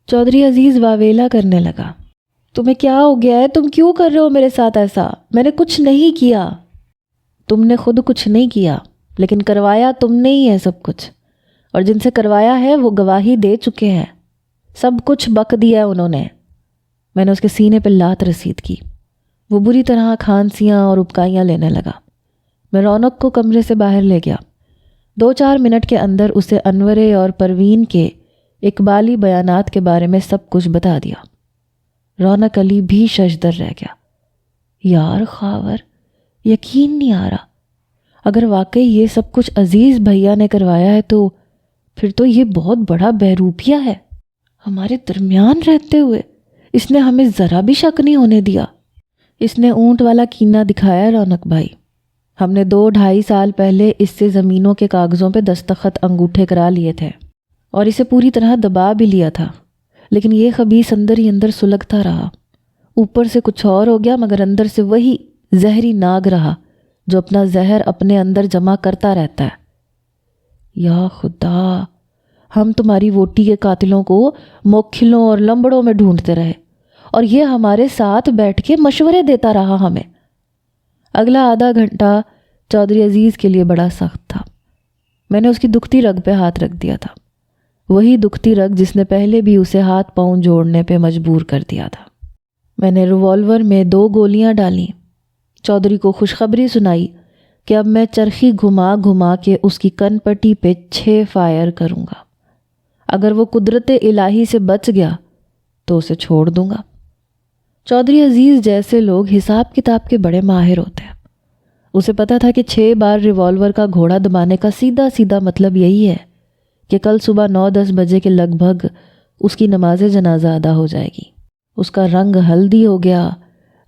چودھری عزیز واویلا کرنے لگا۔ تمہیں کیا ہو گیا ہے؟ تم کیوں کر رہے ہو میرے ساتھ ایسا؟ میں نے کچھ نہیں کیا۔ تم نے خود کچھ نہیں کیا، لیکن کروایا تم نے ہی ہے سب کچھ، اور جن سے کروایا ہے وہ گواہی دے چکے ہیں، سب کچھ بک دیا ہے انہوں نے۔ میں نے اس کے سینے پہ لات رسید کی۔ وہ بری طرح کھانسیاں اور ابکائیاں لینے لگا۔ میں رونق کو کمرے سے باہر لے گیا۔ 2-4 منٹ کے اندر اسے انورے اور پروین کے اقبالی بیانات کے بارے میں سب کچھ بتا دیا۔ رونق علی بھی ششدر رہ گیا۔ یار خاور، یقین نہیں آ رہا، اگر واقعی یہ سب کچھ عزیز بھیا نے کروایا ہے تو پھر تو یہ بہت بڑا بہروپیہ ہے۔ ہمارے درمیان رہتے ہوئے اس نے ہمیں ذرا بھی شک نہیں ہونے دیا۔ اس نے اونٹ والا کینہ دکھایا رونق بھائی۔ ہم نے 2-2.5 سال پہلے اس سے زمینوں کے کاغذوں پہ دستخط انگوٹھے کرا لیے تھے اور اسے پوری طرح دبا بھی لیا تھا، لیکن یہ خبیث اندر ہی اندر سلگتا رہا۔ اوپر سے کچھ اور ہو گیا مگر اندر سے وہی زہری ناگ رہا جو اپنا زہر اپنے اندر جمع کرتا رہتا ہے۔ یا خدا، ہم تمہاری ووٹی کے قاتلوں کو موکھلوں اور لمبڑوں میں ڈھونڈتے رہے اور یہ ہمارے ساتھ بیٹھ کے مشورے دیتا رہا ہمیں۔ اگلا آدھا گھنٹہ چودھری عزیز کے لیے بڑا سخت تھا۔ میں نے اس کی دکھتی رگ پہ ہاتھ رکھ دیا تھا، وہی دکھتی رگ جس نے پہلے بھی اسے ہاتھ پاؤں جوڑنے پہ مجبور کر دیا تھا۔ میں نے ریوالور میں 2 گولیاں ڈالیں، چودھری کو خوشخبری سنائی کہ اب میں چرخی گھما گھما کے اس کی کن پٹی پہ 6 فائر کروں گا۔ اگر وہ قدرت الہی سے بچ گیا تو اسے چھوڑ دوں گا۔ چودھری عزیز جیسے لوگ حساب کتاب کے بڑے ماہر ہوتے ہیں۔ اسے پتا تھا کہ 6 بار ریوالور کا گھوڑا دبانے کا سیدھا سیدھا مطلب یہی ہے کہ کل صبح 9-10 بجے کے لگ بھگ اس کی نماز جنازہ ادا ہو جائے گی۔ اس کا رنگ ہلدی ہو گیا،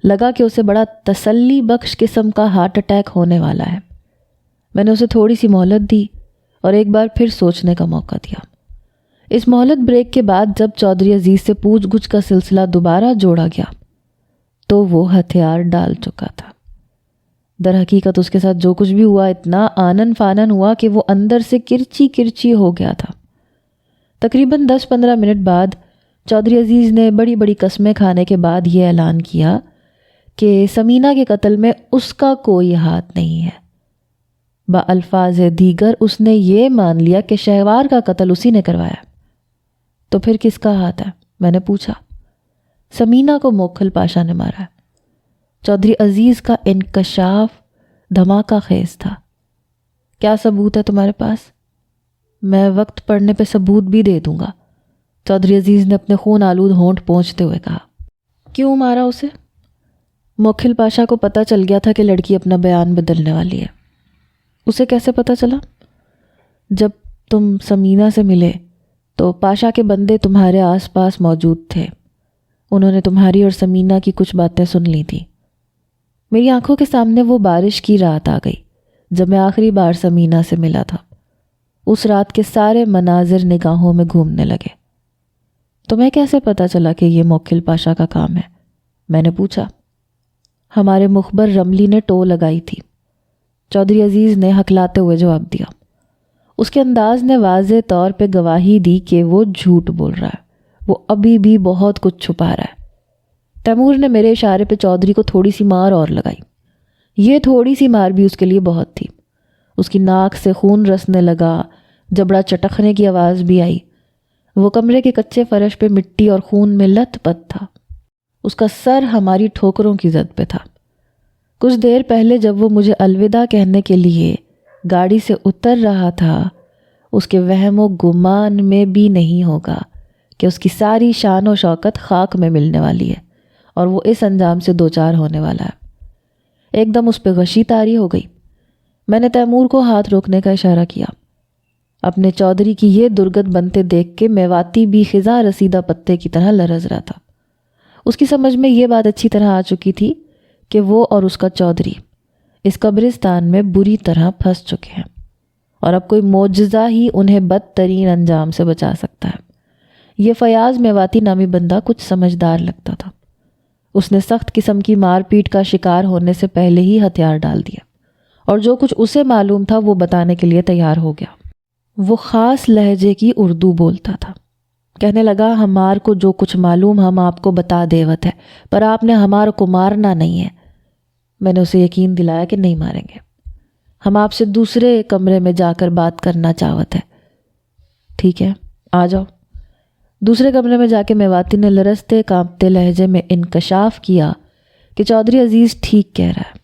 لگا کہ اسے بڑا تسلی بخش قسم کا ہارٹ اٹیک ہونے والا ہے۔ میں نے اسے تھوڑی سی مہلت دی اور ایک بار پھر سوچنے کا موقع دیا۔ اس مہلت بریک کے بعد جب چودھری عزیز سے پوچھ گچھ کا سلسلہ دوبارہ جوڑا گیا تو وہ ہتھیار ڈال چکا تھا۔ در حقیقت اس کے ساتھ جو کچھ بھی ہوا اتنا آنن فانن ہوا کہ وہ اندر سے کرچی کرچی ہو گیا تھا۔ تقریباً 10-15 منٹ بعد چودھری عزیز نے بڑی بڑی قسمیں کھانے کے بعد یہ اعلان کیا کہ سمینہ کے قتل میں اس کا کوئی ہاتھ نہیں ہے۔ بالفاظ دیگر اس نے یہ مان لیا کہ شہوار کا قتل اسی نے کروایا۔ تو پھر کس کا ہاتھ ہے؟ میں نے پوچھا۔ سمینہ کو موکھل پاشا نے مارا۔ چودھری عزیز کا انکشاف دھماکہ خیز تھا۔ کیا ثبوت ہے تمہارے پاس؟ میں وقت پڑنے پہ ثبوت بھی دے دوں گا، چودھری عزیز نے اپنے خون آلود ہونٹ پونچھتے ہوئے کہا۔ کیوں مارا اسے؟ موکھل پاشا کو پتہ چل گیا تھا کہ لڑکی اپنا بیان بدلنے والی ہے۔ اسے کیسے پتہ چلا؟ جب تم سمینہ سے ملے تو پاشا کے بندے تمہارے آس پاس موجود تھے۔ انہوں نے تمہاری اور سمینہ کی کچھ باتیں سن لی تھیں۔ میری آنکھوں کے سامنے وہ بارش کی رات آ گئی جب میں آخری بار سمینہ سے ملا تھا۔ اس رات کے سارے مناظر نگاہوں میں گھومنے لگے۔ تمہیں کیسے پتہ چلا کہ یہ موکھل پاشا کا کام ہے؟ میں نے پوچھا۔ ہمارے مخبر رملی نے ٹو لگائی تھی، چودھری عزیز نے ہکلاتے ہوئے جواب دیا۔ اس کے انداز نے واضح طور پہ گواہی دی کہ وہ جھوٹ بول رہا ہے، وہ ابھی بھی بہت کچھ چھپا رہا ہے۔ تیمور نے میرے اشارے پہ چودھری کو تھوڑی سی مار اور لگائی۔ یہ تھوڑی سی مار بھی اس کے لیے بہت تھی۔ اس کی ناک سے خون رسنے لگا، جبڑا چٹکنے کی آواز بھی آئی۔ وہ کمرے کے کچے فرش پہ مٹی اور خون میں لت پت تھا۔ اس کا سر ہماری ٹھوکروں کی زد پہ تھا۔ کچھ دیر پہلے جب وہ مجھے الوداع کہنے کے لیے گاڑی سے اتر رہا تھا، اس کے وہم و گمان میں بھی نہیں ہوگا کہ اس کی ساری شان و شوکت خاک میں ملنے والی ہے اور وہ اس انجام سے دوچار ہونے والا ہے۔ ایک دم اس پہ غشی طاری ہو گئی۔ میں نے تیمور کو ہاتھ روکنے کا اشارہ کیا۔ اپنے چودھری کی یہ درگت بنتے دیکھ کے میواتی بھی خزاں رسیدہ پتے کی طرح لرز رہا تھا۔ اس کی سمجھ میں یہ بات اچھی طرح آ چکی تھی کہ وہ اور اس کا چودھری اس قبرستان میں بری طرح پھنس چکے ہیں اور اب کوئی معجزہ ہی انہیں بدترین انجام سے بچا سکتا ہے۔ یہ فیاض میواتی نامی بندہ کچھ سمجھدار لگتا تھا۔ اس نے سخت قسم کی مار پیٹ کا شکار ہونے سے پہلے ہی ہتھیار ڈال دیا اور جو کچھ اسے معلوم تھا وہ بتانے کے لیے تیار ہو گیا۔ وہ خاص لہجے کی اردو بولتا تھا، کہنے لگا ہمار کو جو کچھ معلوم ہم آپ کو بتا دیوت ہے، پر آپ نے ہمار کو مارنا نہیں ہے۔ میں نے اسے یقین دلایا کہ نہیں ماریں گے، ہم آپ سے دوسرے کمرے میں جا کر بات کرنا چاہت ہے۔ ٹھیک ہے، آ جاؤ۔ دوسرے کمرے میں جا کے میواتی نے لرزتے کانپتے لہجے میں انکشاف کیا کہ چودھری عزیز ٹھیک کہہ رہا ہے،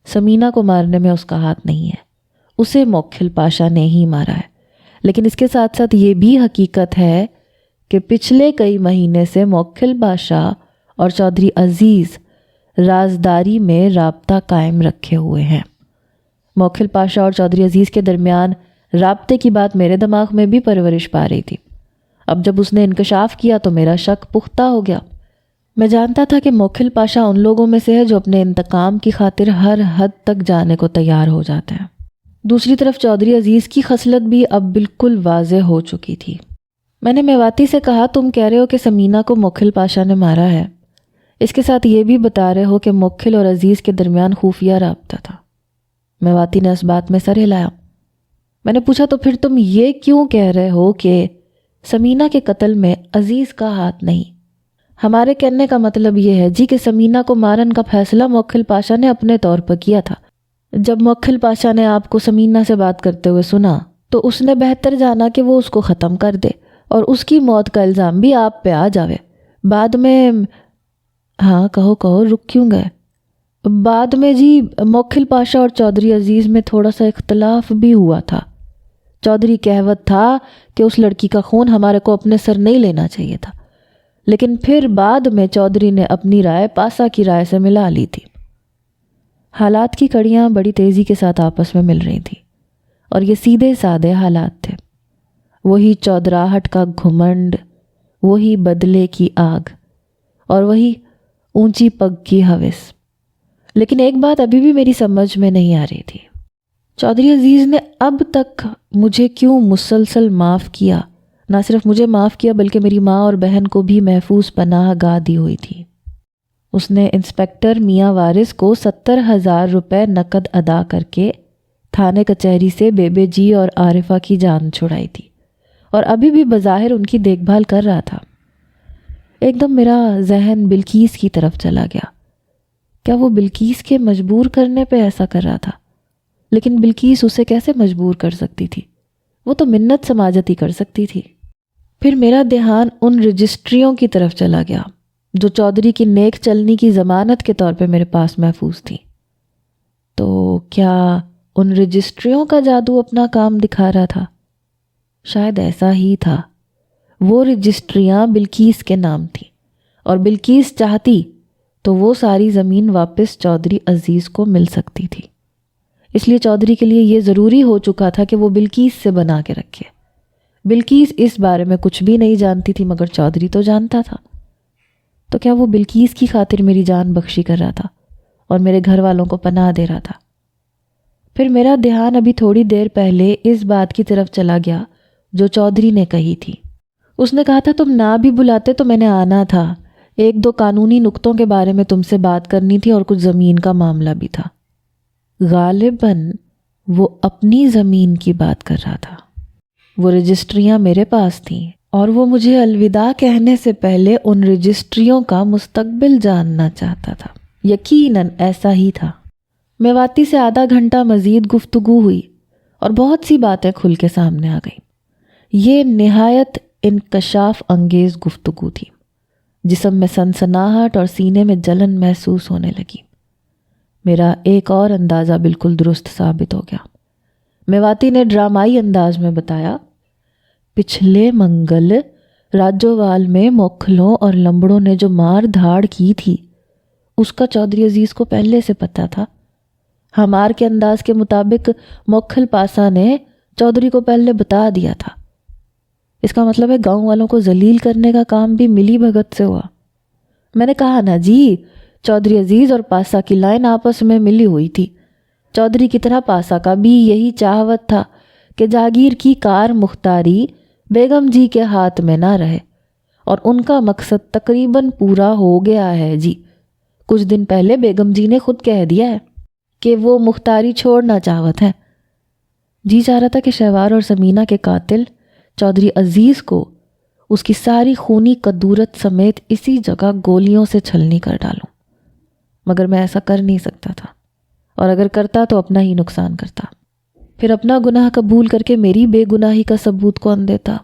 سمینہ کو مارنے میں اس کا ہاتھ نہیں ہے، اسے موکھل پاشا نے ہی مارا ہے۔ لیکن اس کے ساتھ ساتھ یہ بھی حقیقت ہے کہ پچھلے کئی مہینے سے موکھل پاشا اور چودھری عزیز رازداری میں رابطہ قائم رکھے ہوئے ہیں۔ موکھل پاشا اور چودھری عزیز کے درمیان رابطے کی بات میرے دماغ میں بھی پرورش پا رہی تھی۔ اب جب اس نے انکشاف کیا تو میرا شک پختہ ہو گیا۔ میں جانتا تھا کہ موکھل پاشا ان لوگوں میں سے ہے جو اپنے انتقام کی خاطر ہر حد تک جانے کو تیار ہو جاتے ہیں۔ دوسری طرف چودھری عزیز کی خصلت بھی اب بالکل واضح ہو چکی تھی۔ میں نے میواتی سے کہا تم کہہ رہے ہو کہ سمینہ کو موکھل پاشا نے مارا ہے، اس کے ساتھ یہ بھی بتا رہے ہو کہ موکھل اور عزیز کے درمیان خفیہ رابطہ تھا۔ میواتی نے اس بات میں سر ہلایا۔ میں نے پوچھا تو پھر تم یہ کیوں کہہ رہے ہو کہ سمینہ کے قتل میں عزیز کا ہاتھ نہیں؟ ہمارے کہنے کا مطلب یہ ہے جی کہ سمینہ کو مارن کا فیصلہ موکھل پاشا نے اپنے طور پر کیا تھا۔ جب موکھل پاشا نے آپ کو سمینہ سے بات کرتے ہوئے سنا تو اس نے بہتر جانا کہ وہ اس کو ختم کر دے اور اس کی موت کا الزام بھی آپ پہ آ جاوے۔ بعد میں ہاں کہو رک کیوں گئے؟ بعد میں جی موکھل پاشا اور چودھری عزیز میں تھوڑا سا اختلاف بھی ہوا تھا۔ چودھری کہوت تھا کہ اس لڑکی کا خون ہمارے کو اپنے سر نہیں لینا چاہیے تھا، لیکن پھر بعد میں چودھری نے اپنی رائے پاسا کی رائے سے ملا لی تھی۔ حالات کی کڑیاں بڑی تیزی کے ساتھ آپس میں مل رہی تھیں اور یہ سیدھے سادے حالات تھے۔ وہی چودراہٹ کا گھمنڈ، وہی بدلے کی آگ اور وہی اونچی پگ کی ہوس۔ لیکن ایک بات ابھی بھی میری سمجھ میں نہیں آ رہی تھی، چودھری عزیز نے اب تک مجھے کیوں مسلسل معاف کیا؟ نہ صرف مجھے معاف کیا بلکہ میری ماں اور بہن کو بھی محفوظ پناہ گاہ دی ہوئی تھی۔ اس نے انسپیکٹر میاں وارث کو 70,000 روپے نقد ادا کر کے تھانے کچہری سے بیبے جی اور عارفہ کی جان چھڑائی تھی اور ابھی بھی بظاہر ان کی دیکھ بھال کر رہا تھا۔ ایک دم میرا ذہن بلقیس کی طرف چلا گیا۔ کیا وہ بلقیس کے مجبور کرنے پہ ایسا کر رہا تھا؟ لیکن بلقیس اسے کیسے مجبور کر سکتی تھی؟ وہ تو منت سماجت ہی کر سکتی تھی۔ پھر میرا دھیان ان رجسٹریوں کی طرف چلا گیا جو چودھری کی نیک چلنی کی ضمانت کے طور پہ میرے پاس محفوظ تھی۔ تو کیا ان رجسٹریوں کا جادو اپنا کام دکھا رہا تھا؟ شاید ایسا ہی تھا۔ وہ رجسٹریاں بلقیس کے نام تھیں اور بلقیس چاہتی تو وہ ساری زمین واپس چودھری عزیز کو مل سکتی تھی۔ اس لیے چودھری کے لیے یہ ضروری ہو چکا تھا کہ وہ بلقیس سے بنا کے رکھے۔ بلقیس اس بارے میں کچھ بھی نہیں جانتی تھی مگر چودھری تو جانتا تھا۔ تو کیا وہ بلقیس کی خاطر میری جان بخشی کر رہا تھا اور میرے گھر والوں کو پناہ دے رہا تھا؟ پھر میرا دھیان ابھی تھوڑی دیر پہلے اس بات کی طرف چلا گیا جو چودھری نے کہی تھی۔ اس نے کہا تھا تم نہ بھی بلاتے تو میں نے آنا تھا، 1-2 قانونی نکتوں کے بارے میں تم سے بات کرنی تھی اور کچھ زمین کا معاملہ بھی تھا۔ غالباً وہ اپنی زمین کی بات کر رہا تھا۔ وہ رجسٹریاں میرے پاس تھیں اور وہ مجھے الوداع کہنے سے پہلے ان رجسٹریوں کا مستقبل جاننا چاہتا تھا۔ یقیناً ایسا ہی تھا۔ میواتی سے آدھا گھنٹہ مزید گفتگو ہوئی اور بہت سی باتیں کھل کے سامنے آ گئیں۔ یہ نہایت انکشاف انگیز گفتگو تھی۔ جسم میں سنسناہٹ اور سینے میں جلن محسوس ہونے لگی۔ میرا ایک اور اندازہ بالکل درست ثابت ہو گیا۔ میواتی نے ڈرامائی انداز میں بتایا، پچھلے منگل راجووال میں موکھلوں اور لمبڑوں نے جو مار دھاڑ کی تھی اس کا چودھری عزیز کو پہلے سے پتہ تھا۔ ہمار کے انداز کے مطابق موکھل پاسا نے چودھری کو پہلے بتا دیا تھا۔ اس کا مطلب ہے گاؤں والوں کو ذلیل کرنے کا کام بھی ملی بھگت سے ہوا۔ میں نے کہا نا جی، چودھری عزیز اور پاسا کی لائن آپس میں ملی ہوئی تھی۔ چودھری کی طرح پاسا کا بھی یہی چاہوت تھا کہ جاگیر کی کار مختاری بیگم جی کے ہاتھ میں نہ رہے، اور ان کا مقصد تقریباً پورا ہو گیا ہے جی۔ کچھ دن پہلے بیگم جی نے خود کہہ دیا ہے کہ وہ مختاری چھوڑنا چاہوت ہے۔ جی چاہ رہا تھا کہ شہوار اور سمینہ کے قاتل چودھری عزیز کو اس کی ساری خونی کدورت سمیت اسی جگہ گولیوں سے چھلنی کر ڈالوں، مگر میں ایسا کر نہیں سکتا تھا، اور اگر کرتا تو اپنا ہی نقصان کرتا، پھر اپنا گناہ قبول کر کے میری بے گناہی کا ثبوت کون دیتا؟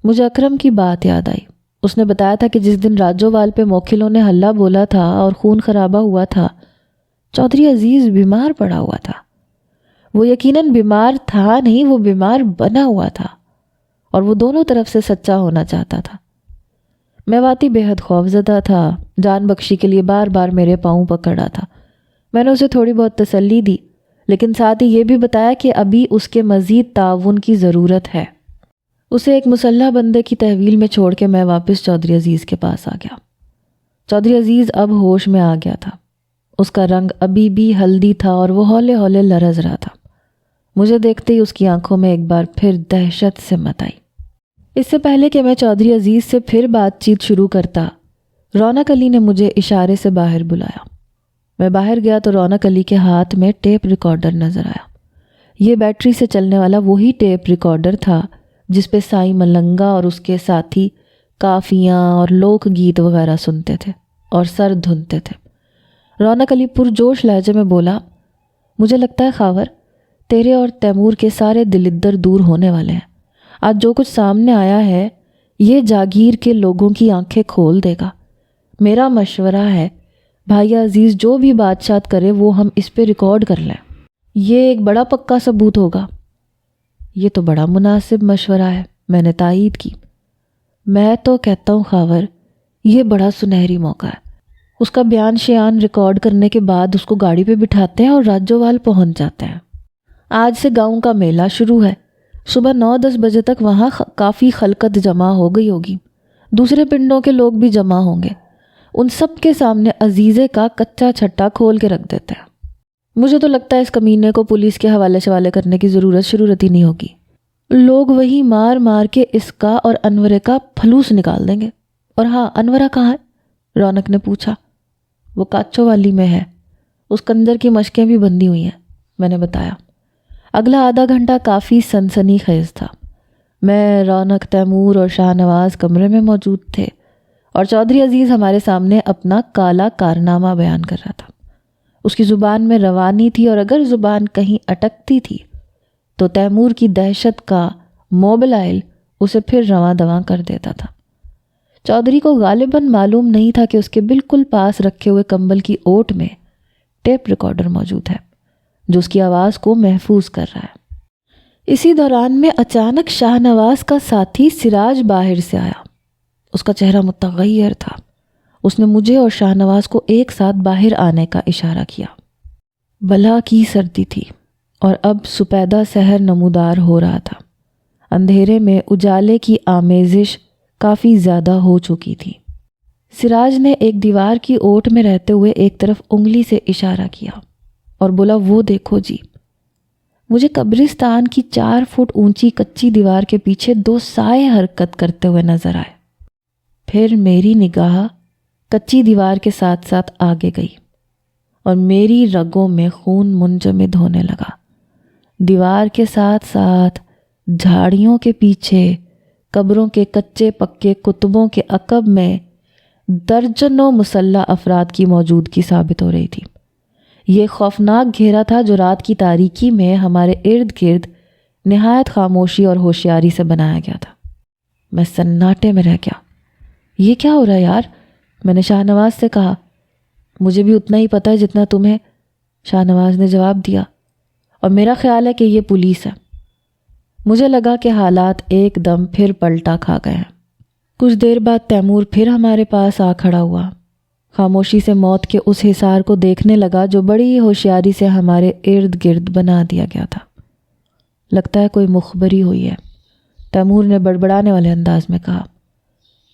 مجھے اکرم کی بات یاد آئی۔ اس نے بتایا تھا کہ جس دن راجووال پہ موکھلوں نے ہلہ بولا تھا اور خون خرابہ ہوا تھا، چودھری عزیز بیمار پڑا ہوا تھا۔ وہ یقیناً بیمار تھا نہیں، وہ بیمار بنا ہوا تھا، اور وہ دونوں طرف سے سچا ہونا چاہتا تھا۔ میں واقعی بے حد خوفزدہ تھا، جان بخشی کے لیے بار بار میرے پاؤں پکڑا تھا۔ میں نے اسے تھوڑی بہت تسلی دی، لیکن ساتھ ہی یہ بھی بتایا کہ ابھی اس کے مزید تعاون کی ضرورت ہے۔ اسے ایک مسلح بندے کی تحویل میں چھوڑ کے میں واپس چودھری عزیز کے پاس آ گیا۔ چودھری عزیز اب ہوش میں آ گیا تھا۔ اس کا رنگ ابھی بھی ہلدی تھا اور وہ ہولے ہولے لرز رہا تھا۔ مجھے دیکھتے ہی اس کی آنکھوں میں ایک بار پھر دہشت سمٹ آئی۔ اس سے پہلے کہ میں چودھری عزیز سے پھر بات چیت شروع کرتا، رونق علی نے مجھے اشارے سے باہر بلایا۔ میں باہر گیا تو رونق علی کے ہاتھ میں ٹیپ ریکارڈر نظر آیا۔ یہ بیٹری سے چلنے والا وہی ٹیپ ریکارڈر تھا جس پہ سائی ملنگا اور اس کے ساتھی کافیاں اور لوک گیت وغیرہ سنتے تھے اور سر دھنتے تھے۔ رونق علی پرجوش لہجے میں بولا، مجھے لگتا ہے خاور، تیرے اور تیمور کے سارے دلدر دور ہونے والے ہیں۔ آج جو کچھ سامنے آیا ہے یہ جاگیر کے لوگوں کی آنکھیں کھول دے گا۔ میرا مشورہ ہے بھائی عزیز، جو بھی بادشاہ کرے وہ ہم اس پہ ریکارڈ کر لیں، یہ ایک بڑا پکا ثبوت ہوگا۔ یہ تو بڑا مناسب مشورہ ہے، میں نے تائید کی۔ میں تو کہتا ہوں خاور، یہ بڑا سنہری موقع ہے۔ اس کا بیان شیان ریکارڈ کرنے کے بعد اس کو گاڑی پہ بٹھاتے ہیں اور راجووال پہنچ جاتے ہیں۔ آج سے گاؤں کا میلہ شروع ہے۔ صبح 9-10 بجے تک وہاں کافی خلقت جمع ہو گئی ہوگی، دوسرے پنڈوں کے لوگ بھی جمع ہوں گے۔ ان سب کے سامنے عزیزے کا کچا چھٹا کھول کے رکھ دیتے ہیں۔ مجھے تو لگتا ہے اس کمینے کو پولیس کے حوالے شوالے کرنے کی ضرورت ہی نہیں ہوگی۔ لوگ وہی مار مار کے اس کا اور انورے کا پھلوس نکال دیں گے۔ اور ہاں، انورہ کہاں ہے؟ رونق نے پوچھا۔ وہ کاچو والی میں ہے، اس کنجر کی مشقیں بھی بندھی ہوئی ہیں، میں نے بتایا۔ اگلا آدھا گھنٹہ کافی سنسنی خیز تھا۔ میں، رونق، تیمور اور شاہ نواز کمرے میں موجود تھے، اور چودھری عزیز ہمارے سامنے اپنا کالا کارنامہ بیان کر رہا تھا۔ اس کی زبان میں روانی تھی، اور اگر زبان کہیں اٹکتی تھی تو تیمور کی دہشت کا موبلائل اسے پھر رواں دواں کر دیتا تھا۔ چودھری کو غالباً معلوم نہیں تھا کہ اس کے بالکل پاس رکھے ہوئے کمبل کی اوٹ میں ٹیپ ریکارڈر موجود ہے جو اس کی آواز کو محفوظ کر رہا ہے۔ اسی دوران میں اچانک شاہ نواز کا ساتھی سراج باہر سے آیا۔ اس کا چہرہ متغیر تھا۔ اس نے مجھے اور شاہ نواز کو ایک ساتھ باہر آنے کا اشارہ کیا۔ بلا کی سردی تھی اور اب سپیدہ سحر نمودار ہو رہا تھا۔ اندھیرے میں اجالے کی آمیزش کافی زیادہ ہو چکی تھی۔ سراج نے ایک دیوار کی اوٹ میں رہتے ہوئے ایک طرف انگلی سے اشارہ کیا اور بولا، وہ دیکھو جی۔ مجھے قبرستان کی 4 فٹ اونچی کچی دیوار کے پیچھے 2 سائے حرکت کرتے ہوئے نظر آئے۔ پھر میری نگاہ کچی دیوار کے ساتھ ساتھ آگے گئی اور میری رگوں میں خون منجمد ہونے لگا۔ دیوار کے ساتھ ساتھ جھاڑیوں کے پیچھے قبروں کے کچے پکے کتبوں کے عقب میں درجنوں مسلح افراد کی موجودگی ثابت ہو رہی تھی۔ یہ خوفناک گھیرا تھا جو رات کی تاریکی میں ہمارے ارد گرد نہایت خاموشی اور ہوشیاری سے بنایا گیا تھا۔ میں سناٹے میں رہ گیا۔ یہ کیا ہو رہا ہے یار؟ میں نے شاہ نواز سے کہا۔ مجھے بھی اتنا ہی پتہ ہے جتنا تمہیں، شاہ نواز نے جواب دیا، اور میرا خیال ہے کہ یہ پولیس ہے۔ مجھے لگا کہ حالات ایک دم پھر پلٹا کھا گئے ہیں۔ کچھ دیر بعد تیمور پھر ہمارے پاس آ کھڑا ہوا، خاموشی سے موت کے اس حصار کو دیکھنے لگا جو بڑی ہوشیاری سے ہمارے ارد گرد بنا دیا گیا تھا۔ لگتا ہے کوئی مخبری ہوئی ہے، تیمور نے بڑبڑانے والے انداز میں کہا۔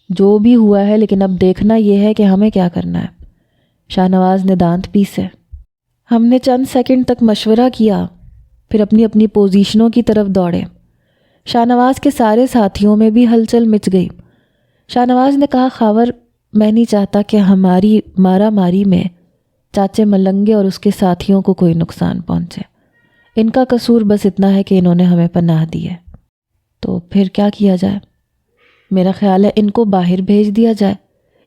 جو بھی ہوا ہے، لیکن اب دیکھنا یہ ہے کہ ہمیں کیا کرنا ہے، شاہ نواز نے دانت پیسے۔ ہم نے چند سیکنڈ تک مشورہ کیا، پھر اپنی اپنی پوزیشنوں کی طرف دوڑے۔ شاہ نواز کے سارے ساتھیوں میں بھی ہلچل مچ گئی۔ شاہ نواز نے کہا، خاور، میں نہیں چاہتا کہ ہماری مارا ماری میں چاچے ملنگے اور اس کے ساتھیوں کو کوئی نقصان پہنچے۔ ان کا قصور بس اتنا ہے کہ انہوں نے ہمیں پناہ دی ہے۔ تو پھر کیا کیا جائے؟ میرا خیال ہے ان کو باہر بھیج دیا جائے،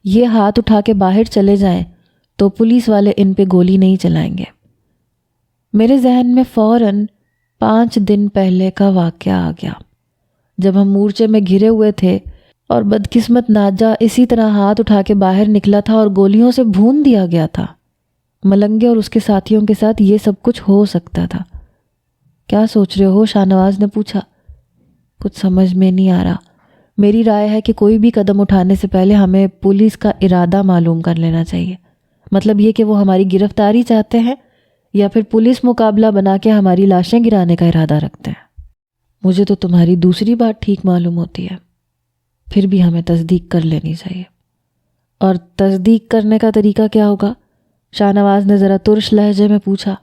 یہ ہاتھ اٹھا کے باہر چلے جائیں تو پولیس والے ان پہ گولی نہیں چلائیں گے۔ میرے ذہن میں فوراً 5 دن پہلے کا واقعہ آ گیا، جب ہم مورچے میں گھرے ہوئے تھے اور بدقسمت ناجا اسی طرح ہاتھ اٹھا کے باہر نکلا تھا اور گولیوں سے بھون دیا گیا تھا۔ ملنگے اور اس کے ساتھیوں کے ساتھ یہ سب کچھ ہو سکتا تھا۔ کیا سوچ رہے ہو؟ شاہ نواز نے پوچھا۔ کچھ سمجھ میں نہیں آ رہا۔ میری رائے ہے کہ کوئی بھی قدم اٹھانے سے پہلے ہمیں پولیس کا ارادہ معلوم کر لینا چاہیے۔ مطلب یہ کہ وہ ہماری گرفتاری چاہتے ہیں یا پھر پولیس مقابلہ بنا کے ہماری لاشیں گرانے کا ارادہ رکھتے ہیں۔ مجھے تو تمہاری دوسری بات ٹھیک معلوم ہوتی ہے، پھر بھی ہمیں تصدیق کر لینی چاہیے۔ اور تصدیق کرنے کا طریقہ کیا ہوگا؟ شاہ نواز نے ذرا ترش لہجے میں پوچھا۔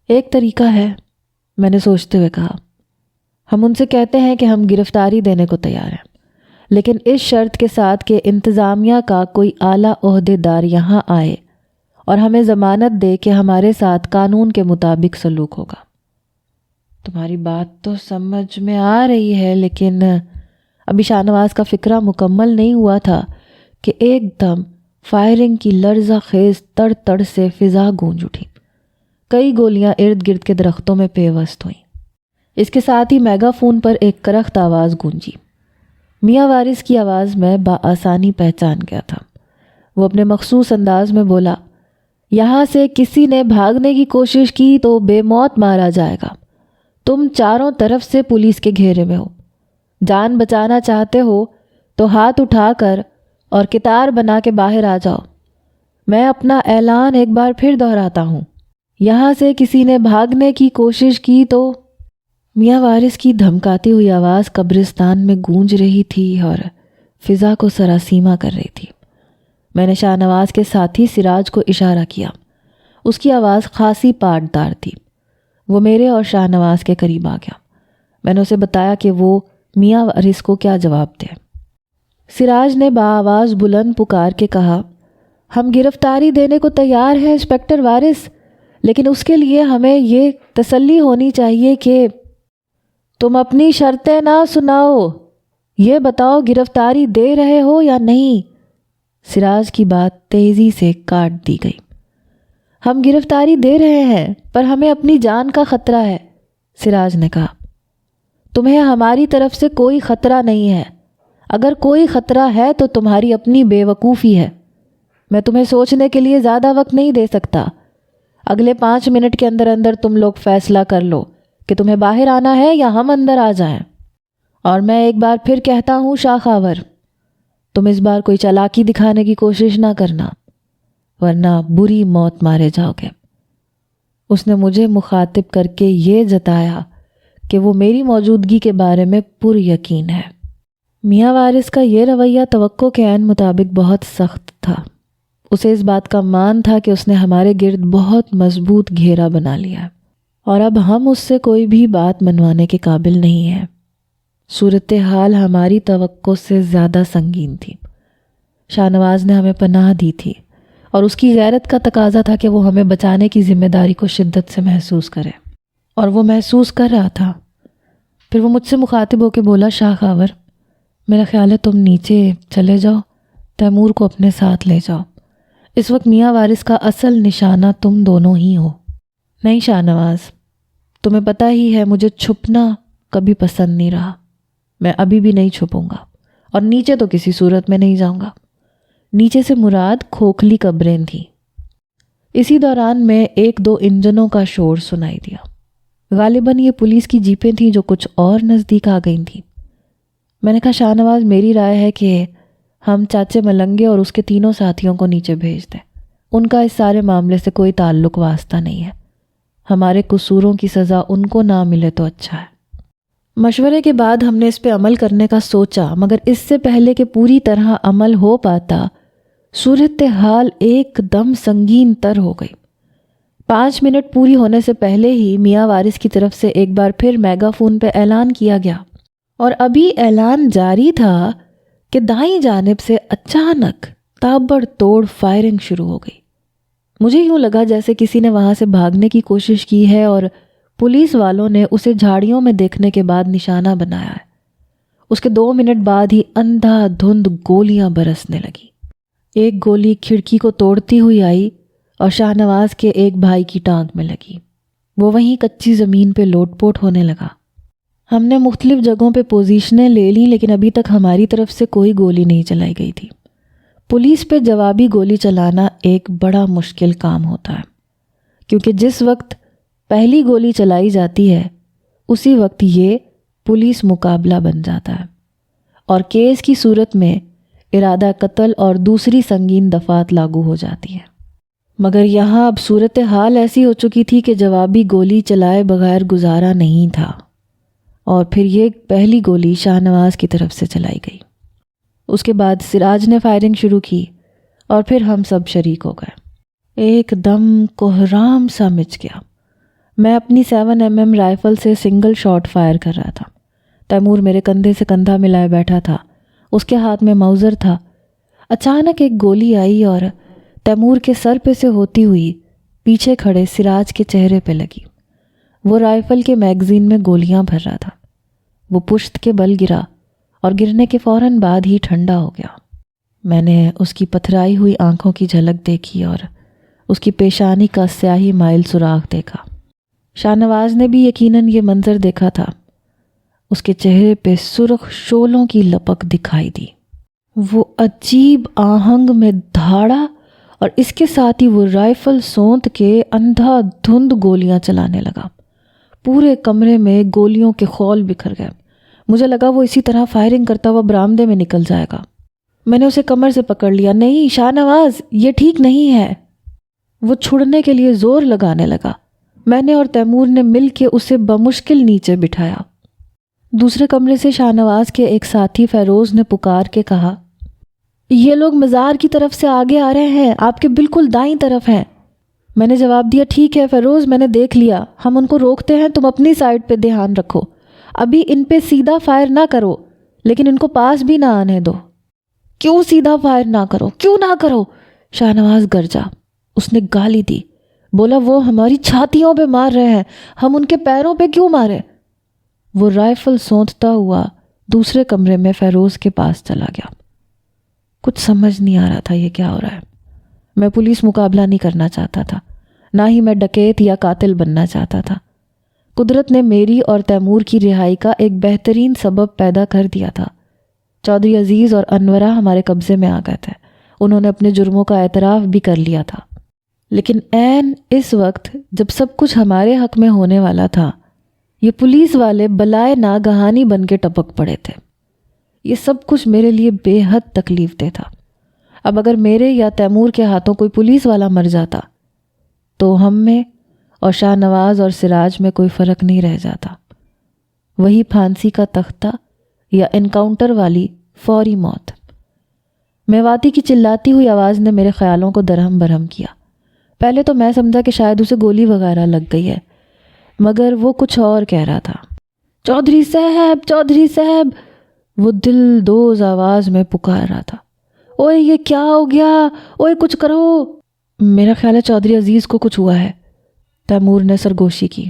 ایک طریقہ ہے، میں نے سوچتے ہوئے کہا، ہم ان سے کہتے ہیں کہ ہم گرفتاری دینے کو تیار ہیں، لیکن اس شرط کے ساتھ کہ انتظامیہ کا کوئی اعلیٰ عہدیدار یہاں آئے اور ہمیں ضمانت دے کہ ہمارے ساتھ قانون کے مطابق سلوک ہوگا۔ تمہاری بات تو سمجھ میں آ رہی ہے، لیکن ابھی شاہ نواز کا فکرہ مکمل نہیں ہوا تھا کہ ایک دم فائرنگ کی لرزہ خیز تڑ تڑ سے فضا گونج اٹھی۔ کئی گولیاں ارد گرد کے درختوں میں پیوست ہوئیں۔ اس کے ساتھ ہی میگا فون پر ایک کرخت آواز گونجی۔ میاں وارث کی آواز میں بآسانی پہچان گیا تھا۔ وہ اپنے مخصوص انداز میں بولا، یہاں سے کسی نے بھاگنے کی کوشش کی تو بے موت مارا جائے گا۔ تم چاروں طرف سے پولیس کے گھیرے میں ہو، جان بچانا چاہتے ہو تو ہاتھ اٹھا کر اور کتار بنا کے باہر آ جاؤ۔ میں اپنا اعلان ایک بار پھر دہراتا ہوں، یہاں سے کسی نے بھاگنے کی کوشش کی تو… میاں وارث کی دھمکاتی ہوئی آواز قبرستان میں گونج رہی تھی اور فضا کو سراسیمہ کر رہی تھی۔ میں نے شاہ نواز کے ساتھی سراج کو اشارہ کیا۔ اس کی آواز خاصی پاٹدار تھی۔ وہ میرے اور شاہ نواز کے قریب آ گیا۔ میں نے اسے بتایا کہ وہ میاں وارث کو کیا جواب دے۔ سراج نے بآواز بلند پکار کے کہا، ہم گرفتاری دینے کو تیار ہیں انسپکٹر وارث، لیکن اس کے لیے ہمیں یہ تسلی ہونی چاہیے کہ… تم اپنی شرطیں نہ سناؤ، یہ بتاؤ گرفتاری دے رہے ہو یا نہیں؟ سراج کی بات تیزی سے کاٹ دی گئی۔ ہم گرفتاری دے رہے ہیں، پر ہمیں اپنی جان کا خطرہ ہے، سراج نے کہا۔ تمہیں ہماری طرف سے کوئی خطرہ نہیں ہے۔ اگر کوئی خطرہ ہے تو تمہاری اپنی بے وقوفی ہے۔ میں تمہیں سوچنے کے لیے زیادہ وقت نہیں دے سکتا۔ اگلے 5 منٹ کے اندر اندر تم لوگ فیصلہ کر لو کہ تمہیں باہر آنا ہے یا ہم اندر آ جائیں۔ اور میں ایک بار پھر کہتا ہوں شاہ خاور، تم اس بار کوئی چالاکی دکھانے کی کوشش نہ کرنا، ورنہ بری موت مارے جاؤ گے۔ اس نے مجھے مخاطب کر کے یہ جتایا کہ وہ میری موجودگی کے بارے میں پر یقین ہے۔ میاں وارث کا یہ رویہ توقع کے عین مطابق بہت سخت تھا۔ اسے اس بات کا مان تھا کہ اس نے ہمارے گرد بہت مضبوط گھیرا بنا لیا اور اب ہم اس سے کوئی بھی بات منوانے کے قابل نہیں ہیں۔ صورتحال ہماری توقع سے زیادہ سنگین تھی۔ شاہ نواز نے ہمیں پناہ دی تھی اور اس کی غیرت کا تقاضا تھا کہ وہ ہمیں بچانے کی ذمہ داری کو شدت سے محسوس کرے، اور وہ محسوس کر رہا تھا۔ پھر وہ مجھ سے مخاطب ہو کے بولا، شاہ خاور، میرا خیال ہے تم نیچے چلے جاؤ، تیمور کو اپنے ساتھ لے جاؤ۔ اس وقت میاں وارث کا اصل نشانہ تم دونوں ہی ہو۔ نہیں شاہ نواز، تمہیں پتہ ہی ہے مجھے چھپنا کبھی پسند نہیں رہا۔ میں ابھی بھی نہیں چھپوں گا، اور نیچے تو کسی صورت میں نہیں جاؤں گا۔ نیچے سے مراد کھوکھلی قبریں تھیں۔ اسی دوران میں 1-2 انجنوں کا شور سنائی دیا۔ غالباً یہ پولیس کی جیپیں تھیں جو کچھ اور نزدیک آ گئی تھیں۔ میں نے کہا، شاہ نواز، میری رائے ہے کہ ہم چاچے ملنگے اور اس کے 3 ساتھیوں کو نیچے بھیج دیں۔ ان کا اس سارے معاملے سے کوئی تعلق واسطہ نہیں ہے۔ ہمارے قصوروں کی سزا ان کو نہ ملے تو اچھا ہے۔ مشورے کے بعد ہم نے اس پہ عمل کرنے کا سوچا، مگر اس سے پہلے کہ پوری طرح عمل ہو پاتا، صورتحال ایک دم سنگین تر ہو گئی۔ 5 منٹ پوری ہونے سے پہلے ہی میاں وارث کی طرف سے ایک بار پھر میگا فون پہ اعلان کیا گیا، اور ابھی اعلان جاری تھا کہ دائیں جانب سے اچانک تابڑ توڑ فائرنگ شروع ہو گئی۔ مجھے یوں لگا جیسے کسی نے وہاں سے بھاگنے کی کوشش کی ہے اور پولیس والوں نے اسے جھاڑیوں میں دیکھنے کے بعد نشانہ بنایا ہے۔ اس کے 2 منٹ بعد ہی اندھا دھند گولیاں برسنے لگی۔ ایک گولی کھڑکی کو توڑتی ہوئی آئی اور شاہ نواز کے ایک بھائی کی ٹانگ میں لگی۔ وہ وہیں کچی زمین پہ لوٹ پوٹ ہونے لگا۔ ہم نے مختلف جگہوں پہ پوزیشنیں لے لیں لیکن ابھی تک ہماری طرف سے کوئی گولی نہیں چلائی گئی تھی۔ پولیس پہ جوابی گولی چلانا ایک بڑا مشکل کام ہوتا ہے، کیونکہ جس وقت پہلی گولی چلائی جاتی ہے اسی وقت یہ پولیس مقابلہ بن جاتا ہے، اور کیس کی صورت میں ارادہ قتل اور دوسری سنگین دفعات لاگو ہو جاتی ہیں۔ مگر یہاں اب صورتحال ایسی ہو چکی تھی کہ جوابی گولی چلائے بغیر گزارا نہیں تھا، اور پھر یہ پہلی گولی شاہ نواز کی طرف سے چلائی گئی۔ اس کے بعد سراج نے فائرنگ شروع کی اور پھر ہم سب شریک ہو گئے۔ ایک دم کوہرام سا مچ گیا۔ میں اپنی 7mm رائفل سے سنگل شاٹ فائر کر رہا تھا۔ تیمور میرے کندھے سے کندھا ملائے بیٹھا تھا، اس کے ہاتھ میں موزر تھا۔ اچانک ایک گولی آئی اور تیمور کے سر پہ سے ہوتی ہوئی پیچھے کھڑے سراج کے چہرے پہ لگی۔ وہ رائفل کے میگزین میں گولیاں بھر رہا تھا۔ وہ پشت کے بل گرا اور گرنے کے فوراً بعد ہی ٹھنڈا ہو گیا۔ میں نے اس کی پتھرائی ہوئی آنکھوں کی جھلک دیکھی اور اس کی پیشانی کا سیاہی مائل سوراخ دیکھا۔ شاہ نواز نے بھی یقیناً یہ منظر دیکھا تھا۔ اس کے چہرے پہ سرخ شعلوں کی لپک دکھائی دی۔ وہ عجیب آہنگ میں دھاڑا اور اس کے ساتھ ہی وہ رائفل سونت کے اندھا دھند گولیاں چلانے لگا۔ پورے کمرے میں گولیوں کے خول بکھر گئے۔ مجھے لگا وہ اسی طرح فائرنگ کرتا ہوا برآمدے میں نکل جائے گا۔ میں نے اسے کمر سے پکڑ لیا۔ نہیں شاہ نواز، یہ ٹھیک نہیں ہے۔ وہ چھڑنے کے لیے زور لگانے لگا۔ میں نے اور تیمور نے مل کے اسے بمشکل نیچے بٹھایا۔ دوسرے کمرے سے شاہ نواز کے ایک ساتھی فیروز نے پکار کے کہا، یہ لوگ مزار کی طرف سے آگے آ رہے ہیں، آپ کے بالکل دائیں طرف ہیں۔ میں نے جواب دیا، ٹھیک ہے فیروز، میں نے دیکھ لیا، ہم ان کو روکتے ہیں، تم اپنی سائڈ پہ دھیان رکھو، ابھی ان پہ سیدھا فائر نہ کرو، لیکن ان کو پاس بھی نہ آنے دو۔ کیوں سیدھا فائر نہ کرو، کیوں نہ کرو؟ شاہ نواز گرجا۔ اس نے گالی دی، بولا وہ ہماری چھاتیوں پہ مار رہے ہیں، ہم ان کے پیروں پہ کیوں مارے؟ وہ رائفل سونتتا ہوا دوسرے کمرے میں فیروز کے پاس چلا گیا۔ کچھ سمجھ نہیں آ رہا تھا یہ کیا ہو رہا ہے۔ میں پولیس مقابلہ نہیں کرنا چاہتا تھا، نہ ہی میں ڈکیت یا قاتل بننا چاہتا تھا۔ قدرت نے میری اور تیمور کی رہائی کا ایک بہترین سبب پیدا کر دیا تھا۔ چودھری عزیز اور انورہ ہمارے قبضے میں آ گئے تھے، انہوں نے اپنے جرموں کا اعتراف بھی کر لیا تھا، لیکن عین اس وقت جب سب کچھ ہمارے حق میں ہونے والا تھا، یہ پولیس والے بلائے ناگہانی بن کے ٹپک پڑے تھے۔ یہ سب کچھ میرے لیے بے حد تکلیف دہ تھا۔ اب اگر میرے یا تیمور کے ہاتھوں کوئی پولیس والا مر جاتا تو ہم میں اور شاہ نواز اور سراج میں کوئی فرق نہیں رہ جاتا۔ وہی پھانسی کا تختہ یا انکاؤنٹر والی فوری موت۔ میواتی کی چلاتی ہوئی آواز نے میرے خیالوں کو درہم برہم کیا۔ پہلے تو میں سمجھا کہ شاید اسے گولی وغیرہ لگ گئی ہے، مگر وہ کچھ اور کہہ رہا تھا۔ چودھری صاحب، چودھری صاحب، وہ دل دوز آواز میں پکار رہا تھا۔ اوئے یہ کیا ہو گیا؟ اوئے کچھ کرو۔ میرا خیال ہے چودھری عزیز کو کچھ ہوا ہے، تیمور نے سرگوشی کی۔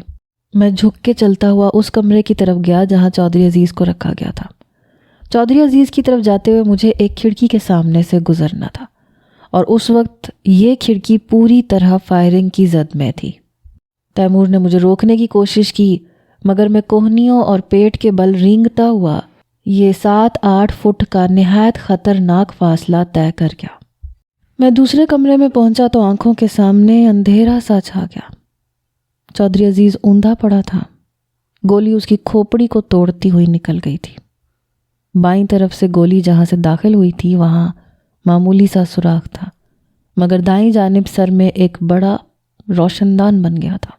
میں جھک کے چلتا ہوا اس کمرے کی طرف گیا جہاں چودھری عزیز کو رکھا گیا تھا۔ چودھری عزیز کی طرف جاتے ہوئے مجھے ایک کھڑکی کے سامنے سے گزرنا تھا، اور اس وقت یہ کھڑکی پوری طرح فائرنگ کی زد میں تھی۔ تیمور نے مجھے روکنے کی کوشش کی، مگر میں کوہنیوں اور پیٹ کے بل رینگتا ہوا یہ 7-8 فٹ کا نہایت خطرناک فاصلہ طے کر گیا۔ میں دوسرے کمرے میں پہنچا تو آنکھوں کے سامنے اندھیرا سا چھا گیا۔ چودھری عزیز اوندا پڑا تھا، گولی اس کی کھوپڑی کو توڑتی ہوئی نکل گئی تھی۔ بائیں طرف سے گولی جہاں سے داخل ہوئی تھی وہاں معمولی سا سوراخ تھا، مگر دائیں جانب سر میں ایک بڑا روشندان بن گیا تھا۔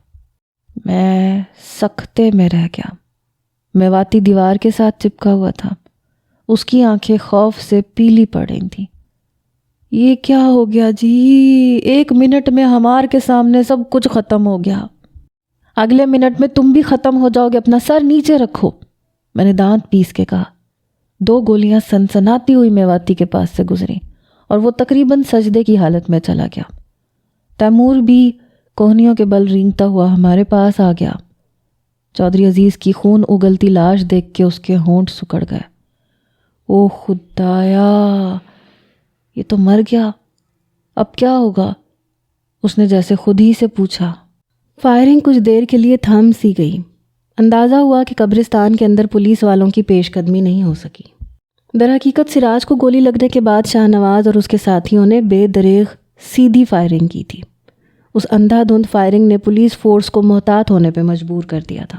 میں سکتے میں رہ گیا۔ میواتی دیوار کے ساتھ چپکا ہوا تھا، اس کی آنکھیں خوف سے پیلی پڑ رہی تھیں۔ یہ کیا ہو گیا جی؟ 1 منٹ میں ہمار کے سامنے سب کچھ ختم ہو گیا، اگلے منٹ میں تم بھی ختم ہو جاؤ گے، اپنا سر نیچے رکھو۔ میں نے دانت پیس کے کہا۔ 2 گولیاں سنسناتی ہوئی میواتی کے پاس سے گزریں اور وہ تقریباً سجدے کی حالت میں چلا گیا۔ تیمور بھی کوہنیوں کے بل رینگتا ہوا ہمارے پاس آ گیا۔ چودھری عزیز کی خون اگلتی لاش دیکھ کے اس کے ہونٹ سکڑ گئے۔ او خدایا، یہ تو مر گیا، اب کیا ہوگا؟ اس نے جیسے خود ہی سے پوچھا۔ فائرنگ کچھ دیر کے لیے تھم سی گئی۔ اندازہ ہوا کہ قبرستان کے اندر پولیس والوں کی پیش قدمی نہیں ہو سکی۔ در حقیقت سراج کو گولی لگنے کے بعد شاہ نواز اور اس کے ساتھیوں نے بے دریغ سیدھی فائرنگ کی تھی۔ اس اندھا دھند فائرنگ نے پولیس فورس کو محتاط ہونے پہ مجبور کر دیا تھا۔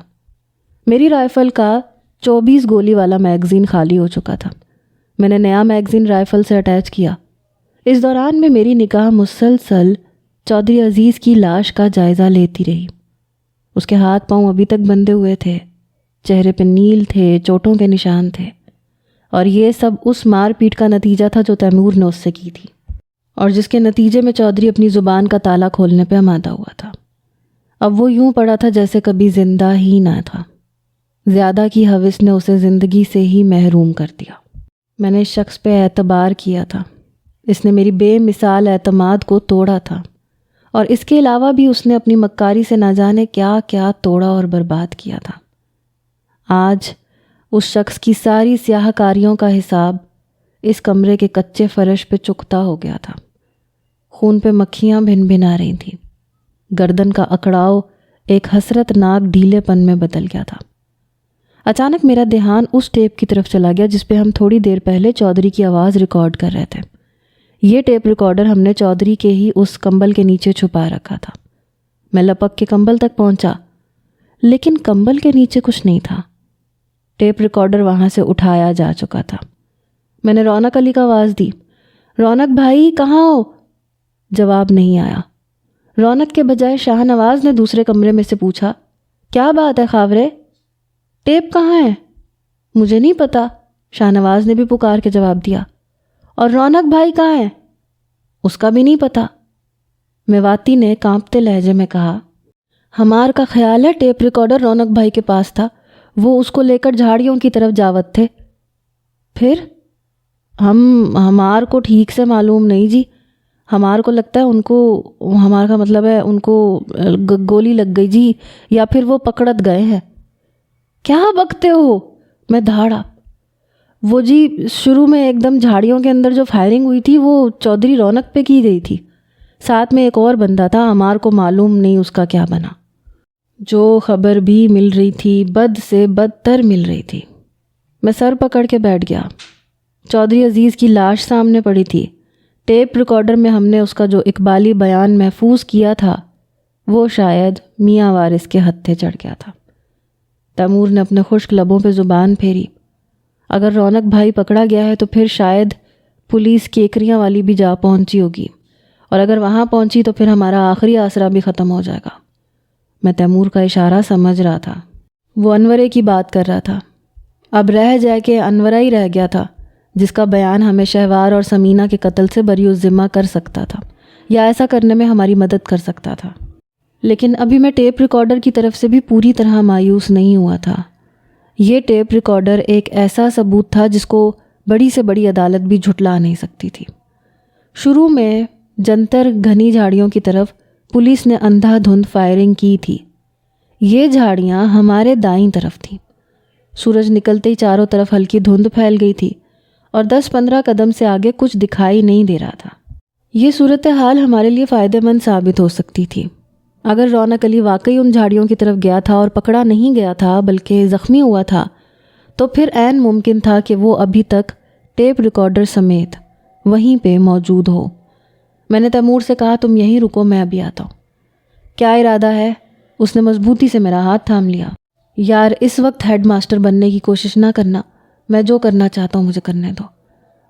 میری رائفل کا 24 گولی والا میگزین خالی ہو چکا تھا۔ میں نے نیا میگزین رائفل سے اٹیچ کیا۔ اس دوران میں میری نگاہ مسلسل چودھری عزیز کی لاش کا جائزہ لیتی رہی۔ اس کے ہاتھ پاؤں ابھی تک بندھے ہوئے تھے، چہرے پہ نیل تھے، چوٹوں کے نشان تھے، اور یہ سب اس مار پیٹ کا نتیجہ تھا جو تیمور نے اس سے کی تھی، اور جس کے نتیجے میں چودھری اپنی زبان کا تالا کھولنے پہ آمادہ ہوا تھا۔ اب وہ یوں پڑا تھا جیسے کبھی زندہ ہی نہ تھا۔ زیادہ کی ہوس نے اسے زندگی سے ہی محروم کر دیا۔ میں نے اس شخص پہ اعتبار کیا تھا۔ اس نے میری بے مثال اعتماد کو توڑا تھا، اور اس کے علاوہ بھی اس نے اپنی مکاری سے نہ جانے کیا کیا توڑا اور برباد کیا تھا۔ آج اس شخص کی ساری سیاہ کاریوں کا حساب اس کمرے کے کچے فرش پہ چکتا ہو گیا تھا۔ خون پہ مکھیاں بھن بھنا رہی تھیں۔ گردن کا اکڑاؤ ایک حسرت ناک ڈھیلے پن میں بدل گیا تھا۔ اچانک میرا دھیان اس ٹیپ کی طرف چلا گیا جس پہ ہم تھوڑی دیر پہلے چودھری کی آواز ریکارڈ کر رہے تھے۔ یہ ٹیپ ریکارڈر ہم نے چودھری کے ہی اس کمبل کے نیچے چھپا رکھا تھا۔ میں لپک کے کمبل تک پہنچا، لیکن کمبل کے نیچے کچھ نہیں تھا۔ ٹیپ ریکارڈر وہاں سے اٹھایا جا چکا تھا۔ میں نے رونق علی کا آواز دی، رونق بھائی کہاں ہو؟ جواب نہیں آیا۔ رونق کے بجائے شاہ نواز نے دوسرے کمرے میں سے پوچھا، کیا بات ہے خاورے؟ ٹیپ کہاں ہے؟ مجھے نہیں پتا، شاہ نواز نے بھی پکار کے جواب دیا۔ اور رونق بھائی کہاں ہے؟ اس کا بھی نہیں پتا۔ میواتی نے کانپتے لہجے میں کہا، ہمار کا خیال ہے ٹیپ ریکارڈر رونق بھائی کے پاس تھا، وہ اس کو لے کر جھاڑیوں کی طرف جاوت تھے۔ پھر ہمار کو ٹھیک سے معلوم نہیں جی، ہمار کو لگتا ہے ان کو، ہمار کا مطلب ہے ان کو گولی لگ گئی جی، یا پھر وہ پکڑت گئے ہیں۔ کیا بکتے ہو؟ میں دھاڑا۔ وہ جی شروع میں ایک دم جھاڑیوں کے اندر جو فائرنگ ہوئی تھی وہ چودھری رونق پہ کی گئی تھی، ساتھ میں ایک اور بندہ تھا، ہمار کو معلوم نہیں اس کا کیا بنا۔ جو خبر بھی مل رہی تھی بد سے بدتر مل رہی تھی۔ میں سر پکڑ کے بیٹھ گیا۔ چودھری عزیز کی لاش سامنے پڑی تھی۔ ٹیپ ریکارڈر میں ہم نے اس کا جو اقبالی بیان محفوظ کیا تھا وہ شاید میاں وارث کے ہتھے چڑھ گیا تھا۔ تیمور نے اپنے خشک لبوں پہ زبان پھیری۔ اگر رونق بھائی پکڑا گیا ہے تو پھر شاید پولیس کیکریاں والی بھی جا پہنچی ہوگی، اور اگر وہاں پہنچی تو پھر ہمارا آخری آسرا بھی ختم ہو جائے گا۔ میں تیمور کا اشارہ سمجھ رہا تھا۔ وہ انورے کی بات کر رہا تھا۔ اب رہ جائے کہ انورہ ہی رہ گیا تھا جس کا بیان ہمیں شہوار اور سمینہ کے قتل سے بری الذمہ کر سکتا تھا، یا ایسا کرنے میں ہماری مدد کر سکتا تھا۔ لیکن ابھی میں ٹیپ ریکارڈر کی طرف سے بھی پوری طرح مایوس نہیں ہوا تھا۔ یہ ٹیپ ریکارڈر ایک ایسا ثبوت تھا جس کو بڑی سے بڑی عدالت بھی جھٹلا نہیں سکتی تھی۔ شروع میں جنتر گھنی جھاڑیوں کی طرف پولیس نے اندھا دھند فائرنگ کی تھی۔ یہ جھاڑیاں ہمارے دائیں طرف تھیں۔ سورج نکلتے ہی چاروں طرف ہلکی دھند پھیل گئی تھی، اور 10-15 قدم سے آگے کچھ دکھائی نہیں دے رہا تھا۔ یہ صورتحال ہمارے لیے فائدہ مند ثابت ہو سکتی تھی۔ اگر رونق علی واقعی ان جھاڑیوں کی طرف گیا تھا اور پکڑا نہیں گیا تھا بلکہ زخمی ہوا تھا، تو پھر عین ممکن تھا کہ وہ ابھی تک ٹیپ ریکارڈر سمیت وہیں پہ موجود ہو۔ میں نے تیمور سے کہا، تم یہیں رکو، میں ابھی آتا ہوں۔ کیا ارادہ ہے؟ اس نے مضبوطی سے میرا ہاتھ تھام لیا۔ یار اس وقت ہیڈ ماسٹر بننے کی کوشش نہ کرنا، میں جو کرنا چاہتا ہوں مجھے کرنے دو۔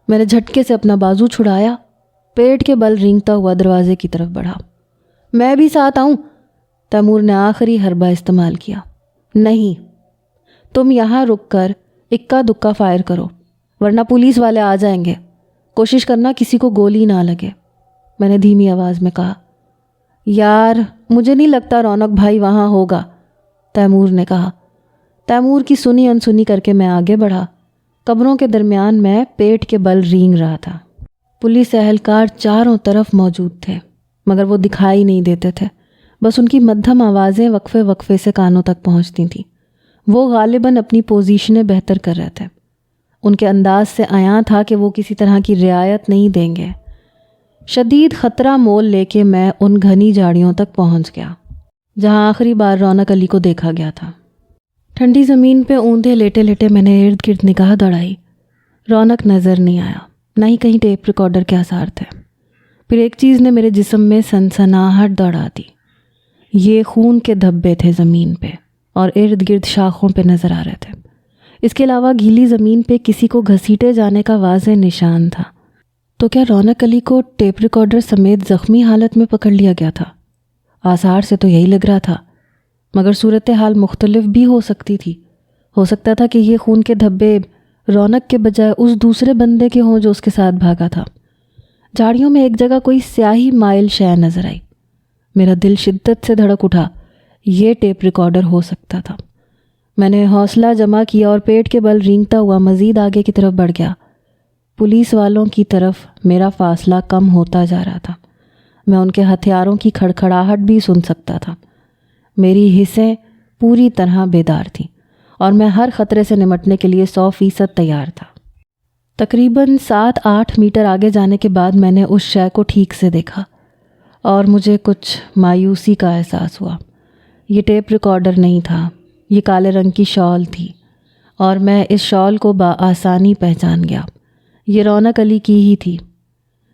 میں نے جھٹکے سے اپنا بازو چھڑایا، پیٹ کے بل رینگتا ہوا دروازے کی طرف بڑھا۔ میں بھی ساتھ آؤں؟ تیمور نے آخری حربہ استعمال کیا۔ نہیں، تم یہاں رک کر اکا دکا فائر کرو، ورنہ پولیس والے آ جائیں گے۔ کوشش کرنا کسی کو گولی نہ لگے، میں نے دھیمی آواز میں کہا۔ یار مجھے نہیں لگتا رونق بھائی وہاں ہوگا، تیمور نے کہا۔ تیمور کی سنی انسنی کر کے میں آگے بڑھا۔ قبروں کے درمیان میں پیٹ کے بل رینگ رہا تھا۔ پولیس اہلکار چاروں طرف موجود تھے، مگر وہ دکھائی نہیں دیتے تھے، بس ان کی مدھم آوازیں وقفے وقفے سے کانوں تک پہنچتی تھیں۔ وہ غالباً اپنی پوزیشنیں بہتر کر رہے تھے۔ ان کے انداز سے عیاں تھا کہ وہ کسی طرح کی رعایت نہیں دیں گے۔ شدید خطرہ مول لے کے میں ان گھنی جھاڑیوں تک پہنچ گیا جہاں آخری بار رونق علی کو دیکھا گیا تھا۔ ٹھنڈی زمین پہ اوندھے لیٹے لیٹے میں نے ارد گرد نگاہ دوڑائی۔ رونق نظر نہیں آیا، نہ ہی کہیں ٹیپ ریکارڈر کے آثار تھے۔ پھر ایک چیز نے میرے جسم میں سنسناہٹ دوڑا دی۔ یہ خون کے دھبے تھے زمین پہ اور ارد گرد شاخوں پہ نظر آ رہے تھے۔ اس کے علاوہ گیلی زمین پہ کسی کو گھسیٹے جانے کا واضح نشان تھا۔ تو کیا رونق علی کو ٹیپ ریکارڈر سمیت زخمی حالت میں پکڑ لیا گیا تھا؟ آثار سے تو یہی لگ رہا تھا، مگر صورتحال مختلف بھی ہو سکتی تھی۔ ہو سکتا تھا کہ یہ خون کے دھبے رونق کے بجائے اس دوسرے بندے کے ہوں جو اس کے ساتھ بھاگا تھا۔ جھاڑیوں میں ایک جگہ کوئی سیاہی مائل شے نظر آئی۔ میرا دل شدت سے دھڑک اٹھا۔ یہ ٹیپ ریکارڈر ہو سکتا تھا۔ میں نے حوصلہ جمع کیا اور پیٹ کے بل رینگتا ہوا مزید آگے کی طرف بڑھ گیا۔ پولیس والوں کی طرف میرا فاصلہ کم ہوتا جا رہا تھا۔ میں ان کے ہتھیاروں کی کھڑکھڑاہٹ بھی سن سکتا تھا۔ میری حسیں پوری طرح بیدار تھیں اور میں ہر خطرے سے نمٹنے کے لیے 100% تیار تھا۔ تقریباً 7-8 میٹر آگے جانے کے بعد میں نے اس شے کو ٹھیک سے دیکھا اور مجھے کچھ مایوسی کا احساس ہوا۔ یہ ٹیپ ریکارڈر نہیں تھا، یہ کالے رنگ کی شال تھی اور میں اس شال کو بآسانی پہچان گیا۔ یہ رونق علی کی ہی تھی۔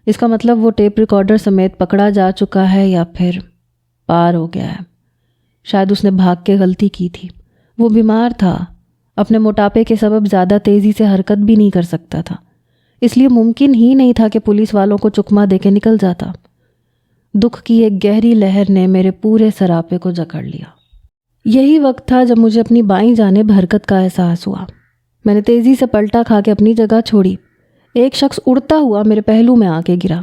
اس کا مطلب وہ ٹیپ ریکارڈر سمیت پکڑا جا چکا ہے یا پھر پار ہو گیا ہے۔ شاید اس نے بھاگ کے غلطی کی تھی۔ وہ بیمار تھا، اپنے موٹاپے کے سبب زیادہ تیزی سے حرکت بھی نہیں کر سکتا تھا، اس لیے ممکن ہی نہیں تھا کہ پولیس والوں کو چکما دے کے نکل جاتا۔ دکھ کی ایک گہری لہر نے میرے پورے سراپے کو جکڑ لیا۔ یہی وقت تھا جب مجھے اپنی بائیں جانب حرکت کا احساس ہوا۔ میں نے تیزی سے پلٹا کھا کے اپنی جگہ چھوڑی۔ ایک شخص اڑتا ہوا میرے پہلو میں آ کے گرا۔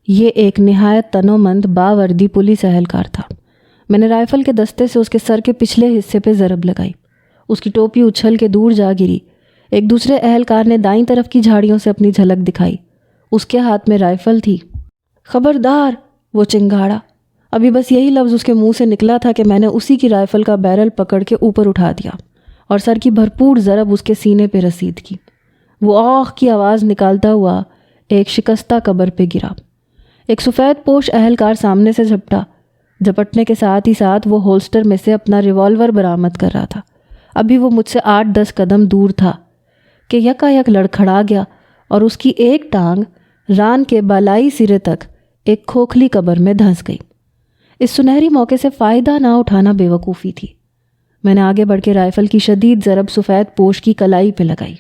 یہ ایک نہایت تنومند باوردی پولیس اہلکار تھا۔ میں نے رائفل کے دستے سے اس کے سر کے پچھلے حصے پہ ضرب لگائی۔ اس کی ٹوپی اچھل کے دور جا گری۔ ایک دوسرے اہلکار نے دائیں طرف کی جھاڑیوں سے اپنی جھلک دکھائی۔ اس کے ہاتھ میں رائفل تھی۔ خبردار، وہ چنگاڑا۔ ابھی بس یہی لفظ اس کے منہ سے نکلا تھا کہ میں نے اسی کی رائفل کا بیرل پکڑ کے اوپر اٹھا دیا اور سر کی بھرپور ضرب اس کے سینے پہ رسید کی۔ وہ آہ کی آواز نکالتا ہوا ایک شکستہ قبر پہ گرا۔ ایک سفید پوش اہلکار سامنے سے جھپٹنے کے ساتھ ہی ساتھ وہ ہولسٹر میں سے اپنا ریوالور برآمد کر رہا تھا۔ ابھی وہ مجھ سے 8-10 قدم دور تھا کہ یکا لڑکھڑا گیا اور اس کی ایک ٹانگ ران کے بالائی سرے تک ایک کھوکھلی قبر میں دھنس گئی۔ اس سنہری موقع سے فائدہ نہ اٹھانا بے وقوفی تھی۔ میں نے آگے بڑھ کے رائفل کی شدید ضرب سفید پوش کی کلائی پہ لگائی۔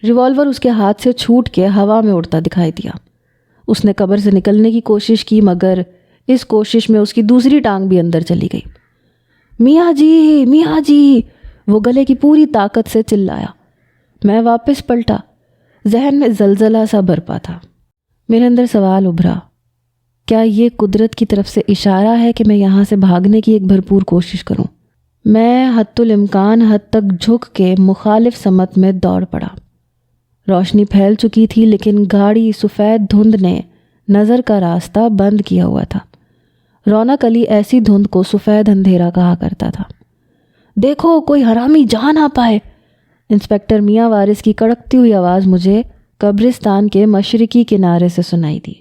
ریوالور اس کے ہاتھ سے چھوٹ کے ہوا میں اڑتا دکھائی دیا۔ اس نے قبر سے نکلنے کی کوشش کی، مگر اس کوشش میں اس کی دوسری ٹانگ بھی اندر چلی گئی۔ میاں جی، میاں جی، وہ گلے کی پوری طاقت سے چلایا۔ میں واپس پلٹا۔ ذہن میں زلزلہ سا برپا تھا۔ میرے اندر سوال ابھرا، کیا یہ قدرت کی طرف سے اشارہ ہے کہ میں یہاں سے بھاگنے کی ایک بھرپور کوشش کروں؟ میں حتی الامکان حد تک جھک کے مخالف سمت میں دوڑ پڑا۔ روشنی پھیل چکی تھی لیکن گاڑی سفید دھند نے نظر کا راستہ بند کیا ہوا تھا۔ رونق علی ایسی دھند کو سفید اندھیرا کہا کرتا تھا۔ دیکھو کوئی حرامی جا نہ پائے، انسپکٹر میاں وارث کی کڑکتی ہوئی آواز مجھے قبرستان کے مشرقی کنارے سے سنائی دی۔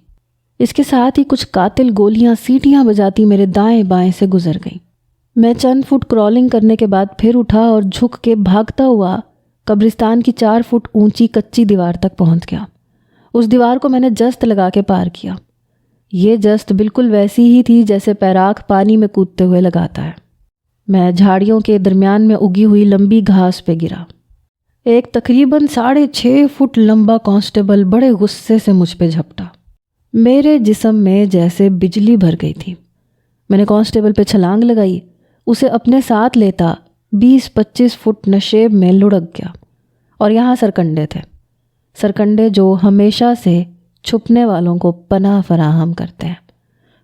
اس کے ساتھ ہی کچھ قاتل گولیاں سیٹیاں بجاتی میرے دائیں بائیں سے گزر گئیں۔ میں چند فٹ کرالنگ کرنے کے بعد پھر اٹھا اور جھک کے بھاگتا ہوا قبرستان کی 4 فٹ اونچی کچی دیوار تک پہنچ گیا۔ اس دیوار کو میں نے جست لگا کے پار کیا۔ یہ جست بالکل ویسی ہی تھی جیسے پیراک پانی میں کودتے ہوئے لگاتا ہے۔ میں جھاڑیوں کے درمیان میں اگی ہوئی لمبی گھاس پہ گرا۔ ایک تقریباً 6.5 فٹ لمبا کانسٹیبل بڑے غصے سے مجھ پہ جھپٹا۔ میرے جسم میں جیسے بجلی بھر گئی تھی۔ میں نے کانسٹیبل پہ چھلانگ لگائی، اسے اپنے ساتھ لیتا 20-25 فٹ نشیب میں لڑک گیا۔ اور یہاں سرکنڈے تھے، سرکنڈے جو ہمیشہ سے چھپنے والوں کو پناہ فراہم کرتے ہیں۔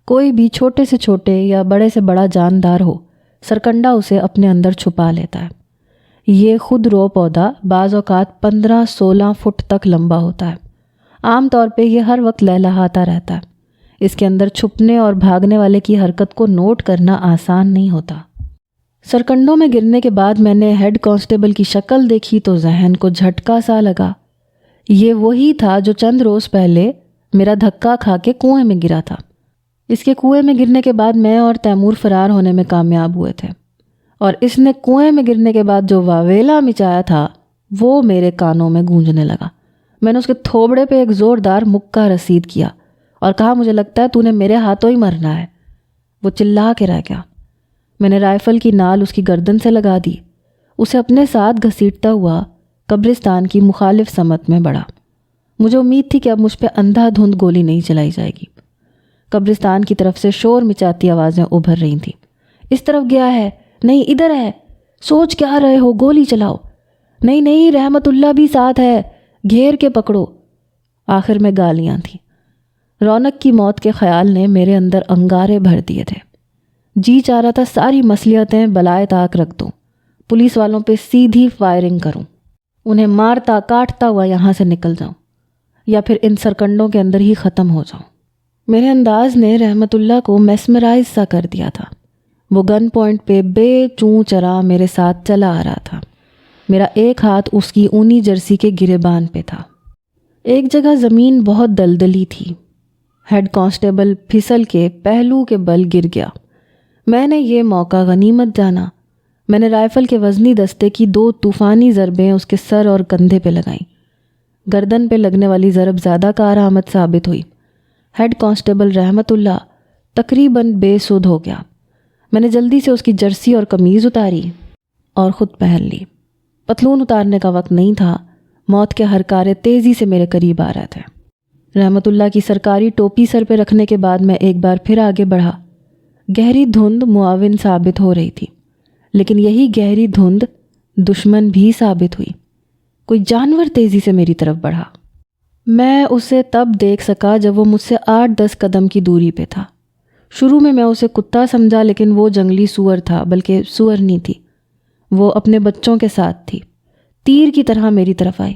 کوئی بھی چھوٹے سے چھوٹے یا بڑے سے بڑا جاندار ہو، سرکنڈا اسے اپنے اندر چھپا لیتا ہے۔ یہ خود رو پودا بعض اوقات 15-16 فٹ تک لمبا ہوتا ہے۔ عام طور پہ یہ ہر وقت لہلہاتا رہتا ہے۔ اس کے اندر چھپنے اور بھاگنے والے کی حرکت کو نوٹ کرنا آسان نہیں ہوتا۔ سرکنڈوں میں گرنے کے بعد میں نے ہیڈ کانسٹیبل کی شکل دیکھی تو ذہن کو جھٹکا سا لگا۔ یہ وہی تھا جو چند روز پہلے میرا دھکا کھا کے کنویں میں گرا تھا۔ اس کے کنویں میں گرنے کے بعد میں اور تیمور فرار ہونے میں کامیاب ہوئے تھے، اور اس نے کنویں میں گرنے کے بعد جو واویلا مچایا تھا وہ میرے کانوں میں گونجنے لگا۔ میں نے اس کے تھوبڑے پہ ایک زوردار مکہ رسید کیا اور کہا مجھے لگتا ہے تو نے میرے ہاتھوں ہی مرنا ہے۔ وہ چلا کے رہ گیا۔ میں نے رائفل کی نال اس کی گردن سے لگا دی، اسے اپنے ساتھ گھسیٹتا ہوا قبرستان کی مخالف سمت میں بڑھا۔ مجھے امید تھی کہ اب مجھ پہ اندھا دھند گولی نہیں چلائی جائے گی۔ قبرستان کی طرف سے شور مچاتی آوازیں ابھر رہی تھیں۔ اس طرف گیا ہے، نہیں ادھر ہے، سوچ کیا رہے ہو، گولی چلاؤ، نہیں نہیں رحمت اللہ بھی ساتھ ہے، گھیر کے پکڑو۔ آخر میں گالیاں تھیں۔ رونق کی موت کے خیال نے میرے اندر انگارے بھر دیے تھے۔ جی چاہ رہا تھا ساری مصلیحتیں بلائے طاق رکھ دوں، پولیس والوں پہ سیدھی فائرنگ کروں، انہیں مارتا کاٹتا ہوا یہاں سے نکل جاؤں، یا پھر ان سرکنڈوں کے اندر ہی ختم ہو جاؤں۔ میرے انداز نے رحمت اللہ کو میسمرائز سا کر دیا تھا۔ وہ گن پوائنٹ پہ بے چوں چرا میرے ساتھ چلا آ رہا تھا۔ میرا ایک ہاتھ اس کی اونی جرسی کے گریبان پہ تھا۔ ایک جگہ زمین بہت دلدلی تھی۔ ہیڈ کانسٹیبل پھسل کے پہلو کے بل گر گیا۔ میں نے یہ موقع غنیمت جانا۔ میں نے رائفل کے وزنی دستے کی 2 طوفانی ضربیں اس کے سر اور کندھے پہ لگائیں۔ گردن پہ لگنے والی ضرب زیادہ کارآمد ثابت ہوئی۔ ہیڈ کانسٹیبل رحمت اللہ تقریباً بے سدھ ہو گیا۔ میں نے جلدی سے اس کی جرسی اور قمیض اتاری اور خود پہن لی۔ پتلون اتارنے کا وقت نہیں تھا، موت کے ہرکارے تیزی سے میرے قریب آ رہے تھے۔ رحمت اللہ کی سرکاری ٹوپی سر پہ رکھنے کے بعد میں ایک بار پھر آگے بڑھا۔ گہری دھند معاون ثابت ہو رہی تھی، لیکن یہی گہری دھند دشمن بھی ثابت ہوئی۔ کوئی جانور تیزی سے میری طرف بڑھا۔ میں اسے تب دیکھ سکا جب وہ مجھ سے 8-10 قدم کی دوری پہ تھا۔ شروع میں اسے کتا سمجھا، لیکن وہ جنگلی سور تھا، بلکہ سورنی تھی۔ وہ اپنے بچوں کے ساتھ تھی۔ تیر کی طرح میری طرف آئی۔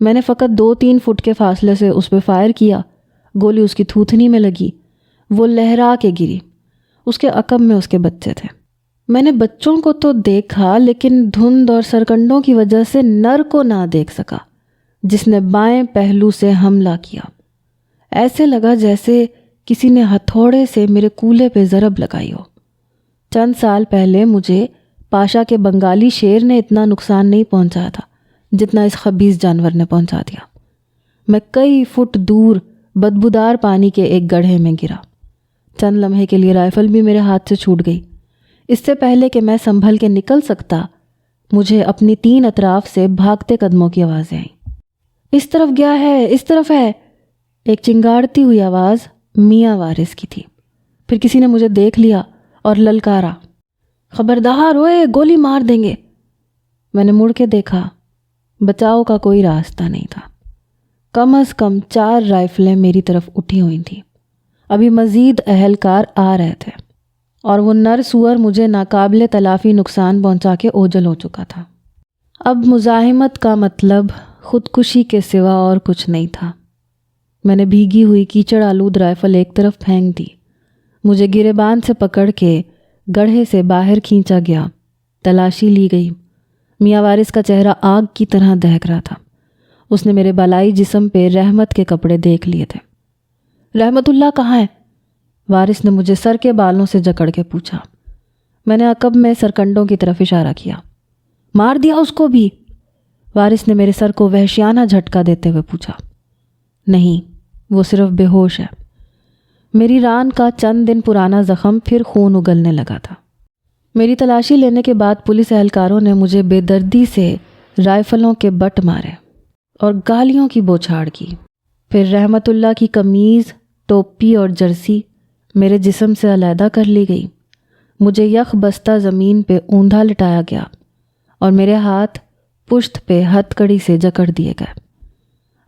میں نے فقط 2-3 فٹ کے فاصلے سے اس پہ فائر کیا۔ گولی اس کی تھوتھنی میں لگی، وہ لہرا کے گری۔ اس کے عقب میں اس کے بچے تھے۔ میں نے بچوں کو تو دیکھا، لیکن دھند اور سرکنڈوں کی وجہ سے نر کو نہ دیکھ سکا، جس نے بائیں پہلو سے حملہ کیا۔ ایسے لگا جیسے کسی نے ہتھوڑے سے میرے کولے پہ ضرب لگائی ہو۔ چند سال پہلے مجھے پاشا کے بنگالی شیر نے اتنا نقصان نہیں پہنچایا تھا جتنا اس خبیث جانور نے پہنچا دیا۔ میں کئی فٹ دور بدبودار پانی کے ایک گڑھے میں گرا۔ چند لمحے کے لیے رائفل بھی میرے ہاتھ سے چھوٹ گئی۔ اس سے پہلے کہ میں سنبھل کے نکل سکتا، مجھے اپنی 3 اطراف سے بھاگتے قدموں کی آوازیں آئیں۔ اس طرف گیا ہے، اس طرف ہے۔ ایک چنگاڑتی ہوئی آواز میاں وارث کی تھی۔ پھر کسی نے مجھے دیکھ لیا اور للکارا، خبردار ہوئے، گولی مار دیں گے۔ میں نے مڑ کے دیکھا، بچاؤ کا کوئی راستہ نہیں تھا۔ کم از کم 4 رائفلیں میری طرف اٹھی ہوئی تھیں۔ ابھی مزید اہلکار آ رہے تھے، اور وہ نر سور مجھے ناقابل تلافی نقصان پہنچا کے اوجھل ہو چکا تھا۔ اب مزاحمت کا مطلب خودکشی کے سوا اور کچھ نہیں تھا۔ میں نے بھیگی ہوئی کیچڑ آلود رائفل ایک طرف پھینک دی۔ مجھے گریبان سے پکڑ کے گڑھے سے باہر کھینچا گیا۔ تلاشی لی گئی۔ میاں وارث کا چہرہ آگ کی طرح دہک رہا تھا۔ اس نے میرے بالائی جسم پہ رحمت کے کپڑے دیکھ لیے تھے۔ رحمت اللہ کہاں ہے؟ وارث نے مجھے سر کے بالوں سے جکڑ کے پوچھا۔ میں نے عقب میں سرکنڈوں کی طرف اشارہ کیا۔ مار دیا اس کو بھی؟ وارث نے میرے سر کو وحشیانہ جھٹکا دیتے ہوئے پوچھا۔ نہیں، وہ صرف بے ہوش ہے۔ میری ران کا چند دن پرانا زخم پھر خون اگلنے لگا تھا۔ میری تلاشی لینے کے بعد پولیس اہلکاروں نے مجھے بے دردی سے رائفلوں کے بٹ مارے اور گالیوں کی بوچھاڑ کی۔ پھر رحمت اللہ کی قمیض، ٹوپی اور جرسی میرے جسم سے علیحدہ کر لی گئی۔ مجھے یک بستہ زمین پہ اوندا لٹایا گیا اور میرے ہاتھ پشت پہ ہتھ کڑی سے جکڑ دیے گئے۔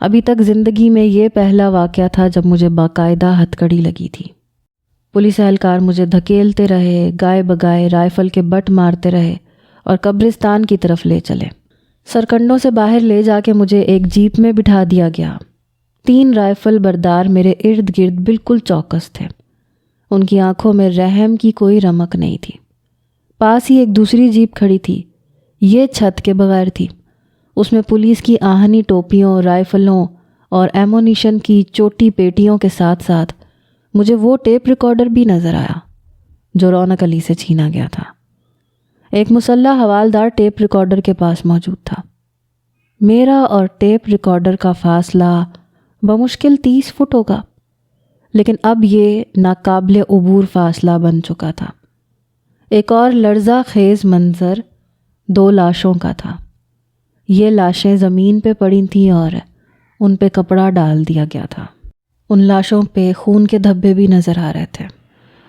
ابھی تک زندگی میں یہ پہلا واقعہ تھا جب مجھے باقاعدہ ہتھ کڑی لگی تھی۔ پولیس اہلکار مجھے دھکیلتے رہے، گائے بگائے رائفل کے بٹ مارتے رہے اور قبرستان کی طرف لے چلے۔ سرکنڈوں سے باہر لے جا کے مجھے ایک جیپ میں بٹھا دیا گیا۔ 3 رائفل بردار میرے ارد گرد بالکل چوکس تھے۔ ان کی آنکھوں میں رحم کی کوئی رمق نہیں تھی۔ پاس ہی ایک دوسری جیپ کھڑی تھی، یہ چھت کے بغیر تھی۔ اس میں پولیس کی آہنی ٹوپیوں، رائفلوں اور ایمونیشن کی چوٹی پیٹیوں کے ساتھ ساتھ مجھے وہ ٹیپ ریکارڈر بھی نظر آیا جو رونق علی سے چھینا گیا تھا۔ ایک مسلح حوالدار ٹیپ ریکارڈر کے پاس موجود تھا۔ میرا اور ٹیپ ریکارڈر کا فاصلہ بمشکل 30 فٹ ہوگا، لیکن اب یہ ناقابل عبور فاصلہ بن چکا تھا۔ ایک اور لرزہ خیز منظر 2 لاشوں کا تھا۔ یہ لاشیں زمین پہ پڑی تھیں اور ان پہ کپڑا ڈال دیا گیا تھا۔ ان لاشوں پہ خون کے دھبے بھی نظر آ رہے تھے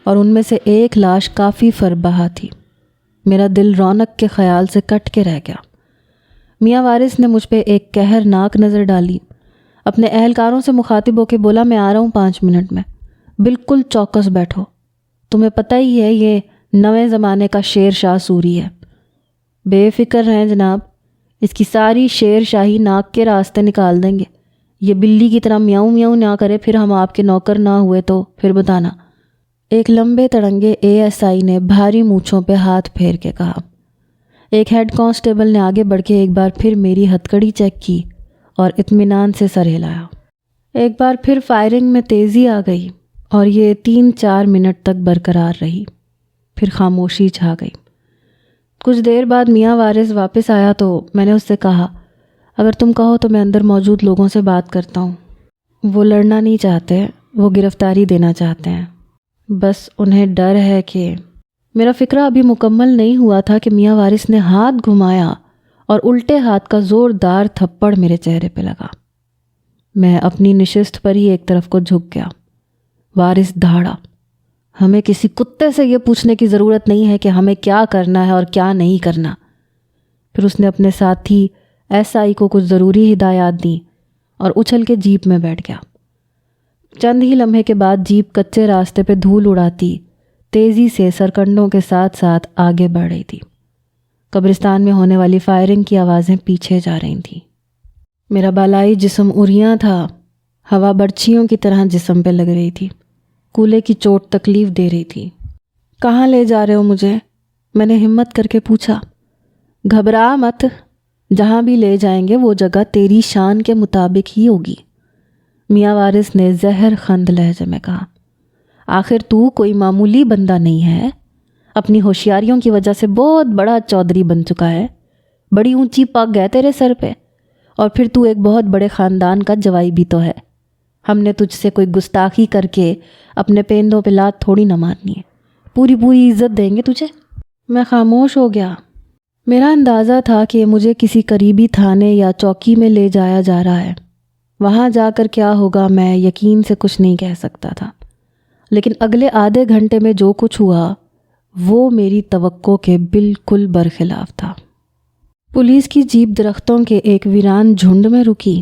اور ان میں سے ایک لاش کافی فربہا تھی۔ میرا دل رونق کے خیال سے کٹ کے رہ گیا۔ میاں وارث نے مجھ پہ ایک قہرناک نظر ڈالی، اپنے اہلکاروں سے مخاطب ہو کے بولا، میں آ رہا ہوں 5 منٹ میں، بالکل چوکس بیٹھو، تمہیں پتہ ہی ہے یہ نویں زمانے کا شیر شاہ سوری ہے۔ بے فکر رہیں جناب، اس کی ساری شیر شاہی ناک کے راستے نکال دیں گے۔ یہ بلی کی طرح میاؤں میاؤں نہ کرے، پھر ہم آپ کے نوکر نہ ہوئے تو پھر بتانا۔ ایک لمبے تڑنگے ASI نے بھاری مونچھوں پہ ہاتھ پھیر کے کہا۔ ایک ہیڈ کانسٹیبل نے آگے بڑھ کے ایک بار پھر میری ہتھکڑی چیک کی اور اطمینان سے سر ہلایا۔ ایک بار پھر فائرنگ میں تیزی آ گئی اور یہ 3-4 منٹ تک برقرار رہی، پھر خاموشی چھا گئی۔ کچھ دیر بعد میاں وارث واپس آیا تو میں نے اس سے کہا، اگر تم کہو تو میں اندر موجود لوگوں سے بات کرتا ہوں۔ وہ لڑنا نہیں چاہتے، وہ گرفتاری دینا چاہتے ہیں، بس انہیں ڈر ہے کہ… میرا فکرہ ابھی مکمل نہیں ہوا تھا کہ میاں وارث نے ہاتھ گھمایا اور الٹے ہاتھ کا زوردار تھپڑ میرے چہرے پہ لگا۔ میں اپنی نشست پر ہی ایک طرف کو جھک گیا۔ وارث دھاڑا، ہمیں کسی کتے سے یہ پوچھنے کی ضرورت نہیں ہے کہ ہمیں کیا کرنا ہے اور کیا نہیں کرنا۔ پھر اس نے اپنے ساتھی SI کو کچھ ضروری ہدایات دیں اور اچھل کے جیپ میں بیٹھ گیا۔ چند ہی لمحے کے بعد جیپ کچے راستے پہ دھول اڑاتی تیزی سے سرکنڈوں کے ساتھ ساتھ آگے بڑھ رہی تھی۔ قبرستان میں ہونے والی فائرنگ کی آوازیں پیچھے جا رہی تھیں۔ میرا بالائی جسم اریاں تھا، ہوا برچھیوں کی طرح جسم پہ لگ رہی تھی۔ کولے کی چوٹ تکلیف دے رہی تھی۔ کہاں لے جا رہے ہو مجھے؟ میں نے ہمت کر کے پوچھا۔ گھبرا مت، جہاں بھی لے جائیں گے وہ جگہ تیری شان کے مطابق ہی ہوگی، میاں وارث نے زہر خند لہجے میں کہا۔ آخر تو کوئی معمولی بندہ نہیں ہے، اپنی ہوشیاریوں کی وجہ سے بہت بڑا چودھری بن چکا ہے، بڑی اونچی پگ ہے تیرے سر پہ، اور پھر تو ایک بہت بڑے خاندان کا جوائی بھی تو ہے۔ ہم نے تجھ سے کوئی گستاخی کر کے اپنے پیندوں پہ لات تھوڑی نہ مارنی ہے، پوری پوری عزت دیں گے تجھے۔ میں خاموش ہو گیا۔ میرا اندازہ تھا کہ مجھے کسی قریبی تھانے یا چوکی میں لے جایا جا رہا ہے۔ وہاں جا کر کیا ہوگا میں یقین سے کچھ نہیں کہہ سکتا تھا، لیکن اگلے آدھے گھنٹے میں جو کچھ ہوا وہ میری توقع کے بالکل برخلاف تھا۔ پولیس کی جیپ درختوں کے ایک ویران جھنڈ میں رکی۔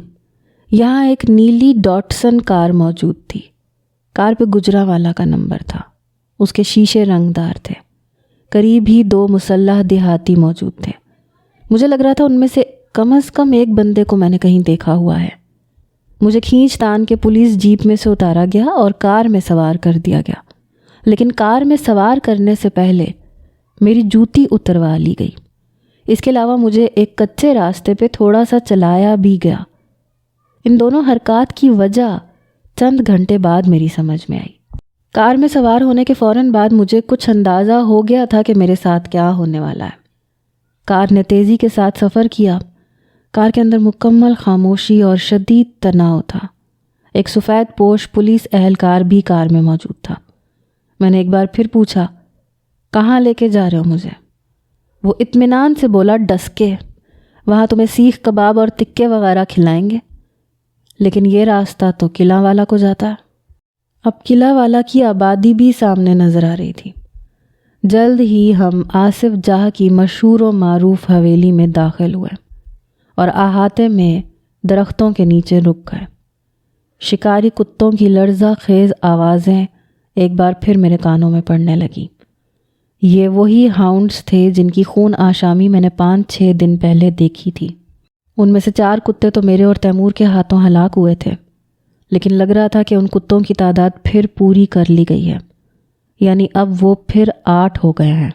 یہاں ایک نیلی ڈاٹسن کار موجود تھی۔ کار پہ گجرانوالہ کا نمبر تھا، اس کے شیشے رنگدار تھے۔ قریب ہی 2 مسلح دیہاتی موجود تھے۔ مجھے لگ رہا تھا ان میں سے کم از کم ایک بندے کو میں نے کہیں دیکھا ہوا ہے۔ مجھے کھینچ تان کے پولیس جیپ میں سے اتارا گیا اور کار میں سوار کر دیا گیا، لیکن کار میں سوار کرنے سے پہلے میری جوتی اتروا لی گئی۔ اس کے علاوہ مجھے ایک کچے راستے پہ تھوڑا سا چلایا بھی گیا۔ ان دونوں حرکات کی وجہ چند گھنٹے بعد میری سمجھ میں آئی۔ کار میں سوار ہونے کے فوراً بعد مجھے کچھ اندازہ ہو گیا تھا کہ میرے ساتھ کیا ہونے والا ہے۔ کار نے تیزی کے ساتھ سفر کیا۔ کار کے اندر مکمل خاموشی اور شدید تناؤ تھا۔ ایک سفید پوش پولیس اہلکار بھی کار میں موجود تھا۔ میں نے ایک بار پھر پوچھا، کہاں لے کے جا رہے ہو مجھے؟ وہ اطمینان سے بولا، ڈس کے، وہاں تمہیں سیخ کباب اور تکے وغیرہ کھلائیں گے، لیکن یہ راستہ تو قلعہ والا کو جاتا ہے۔ اب قلعہ والا کی آبادی بھی سامنے نظر آ رہی تھی۔ جلد ہی ہم آصف جاہ کی مشہور و معروف حویلی میں داخل ہوئے اور احاطے میں درختوں کے نیچے رک گئے۔ شکاری کتوں کی لرزہ خیز آوازیں ایک بار پھر میرے کانوں میں پڑنے لگیں۔ یہ وہی ہاؤنڈز تھے جن کی خون آشامی میں نے 5-6 دن پہلے دیکھی تھی۔ ان میں سے 4 کتے تو میرے اور تیمور کے ہاتھوں ہلاک ہوئے تھے، لیکن لگ رہا تھا کہ ان کتوں کی تعداد پھر پوری کر لی گئی ہے، یعنی اب وہ پھر 8 ہو گئے ہیں۔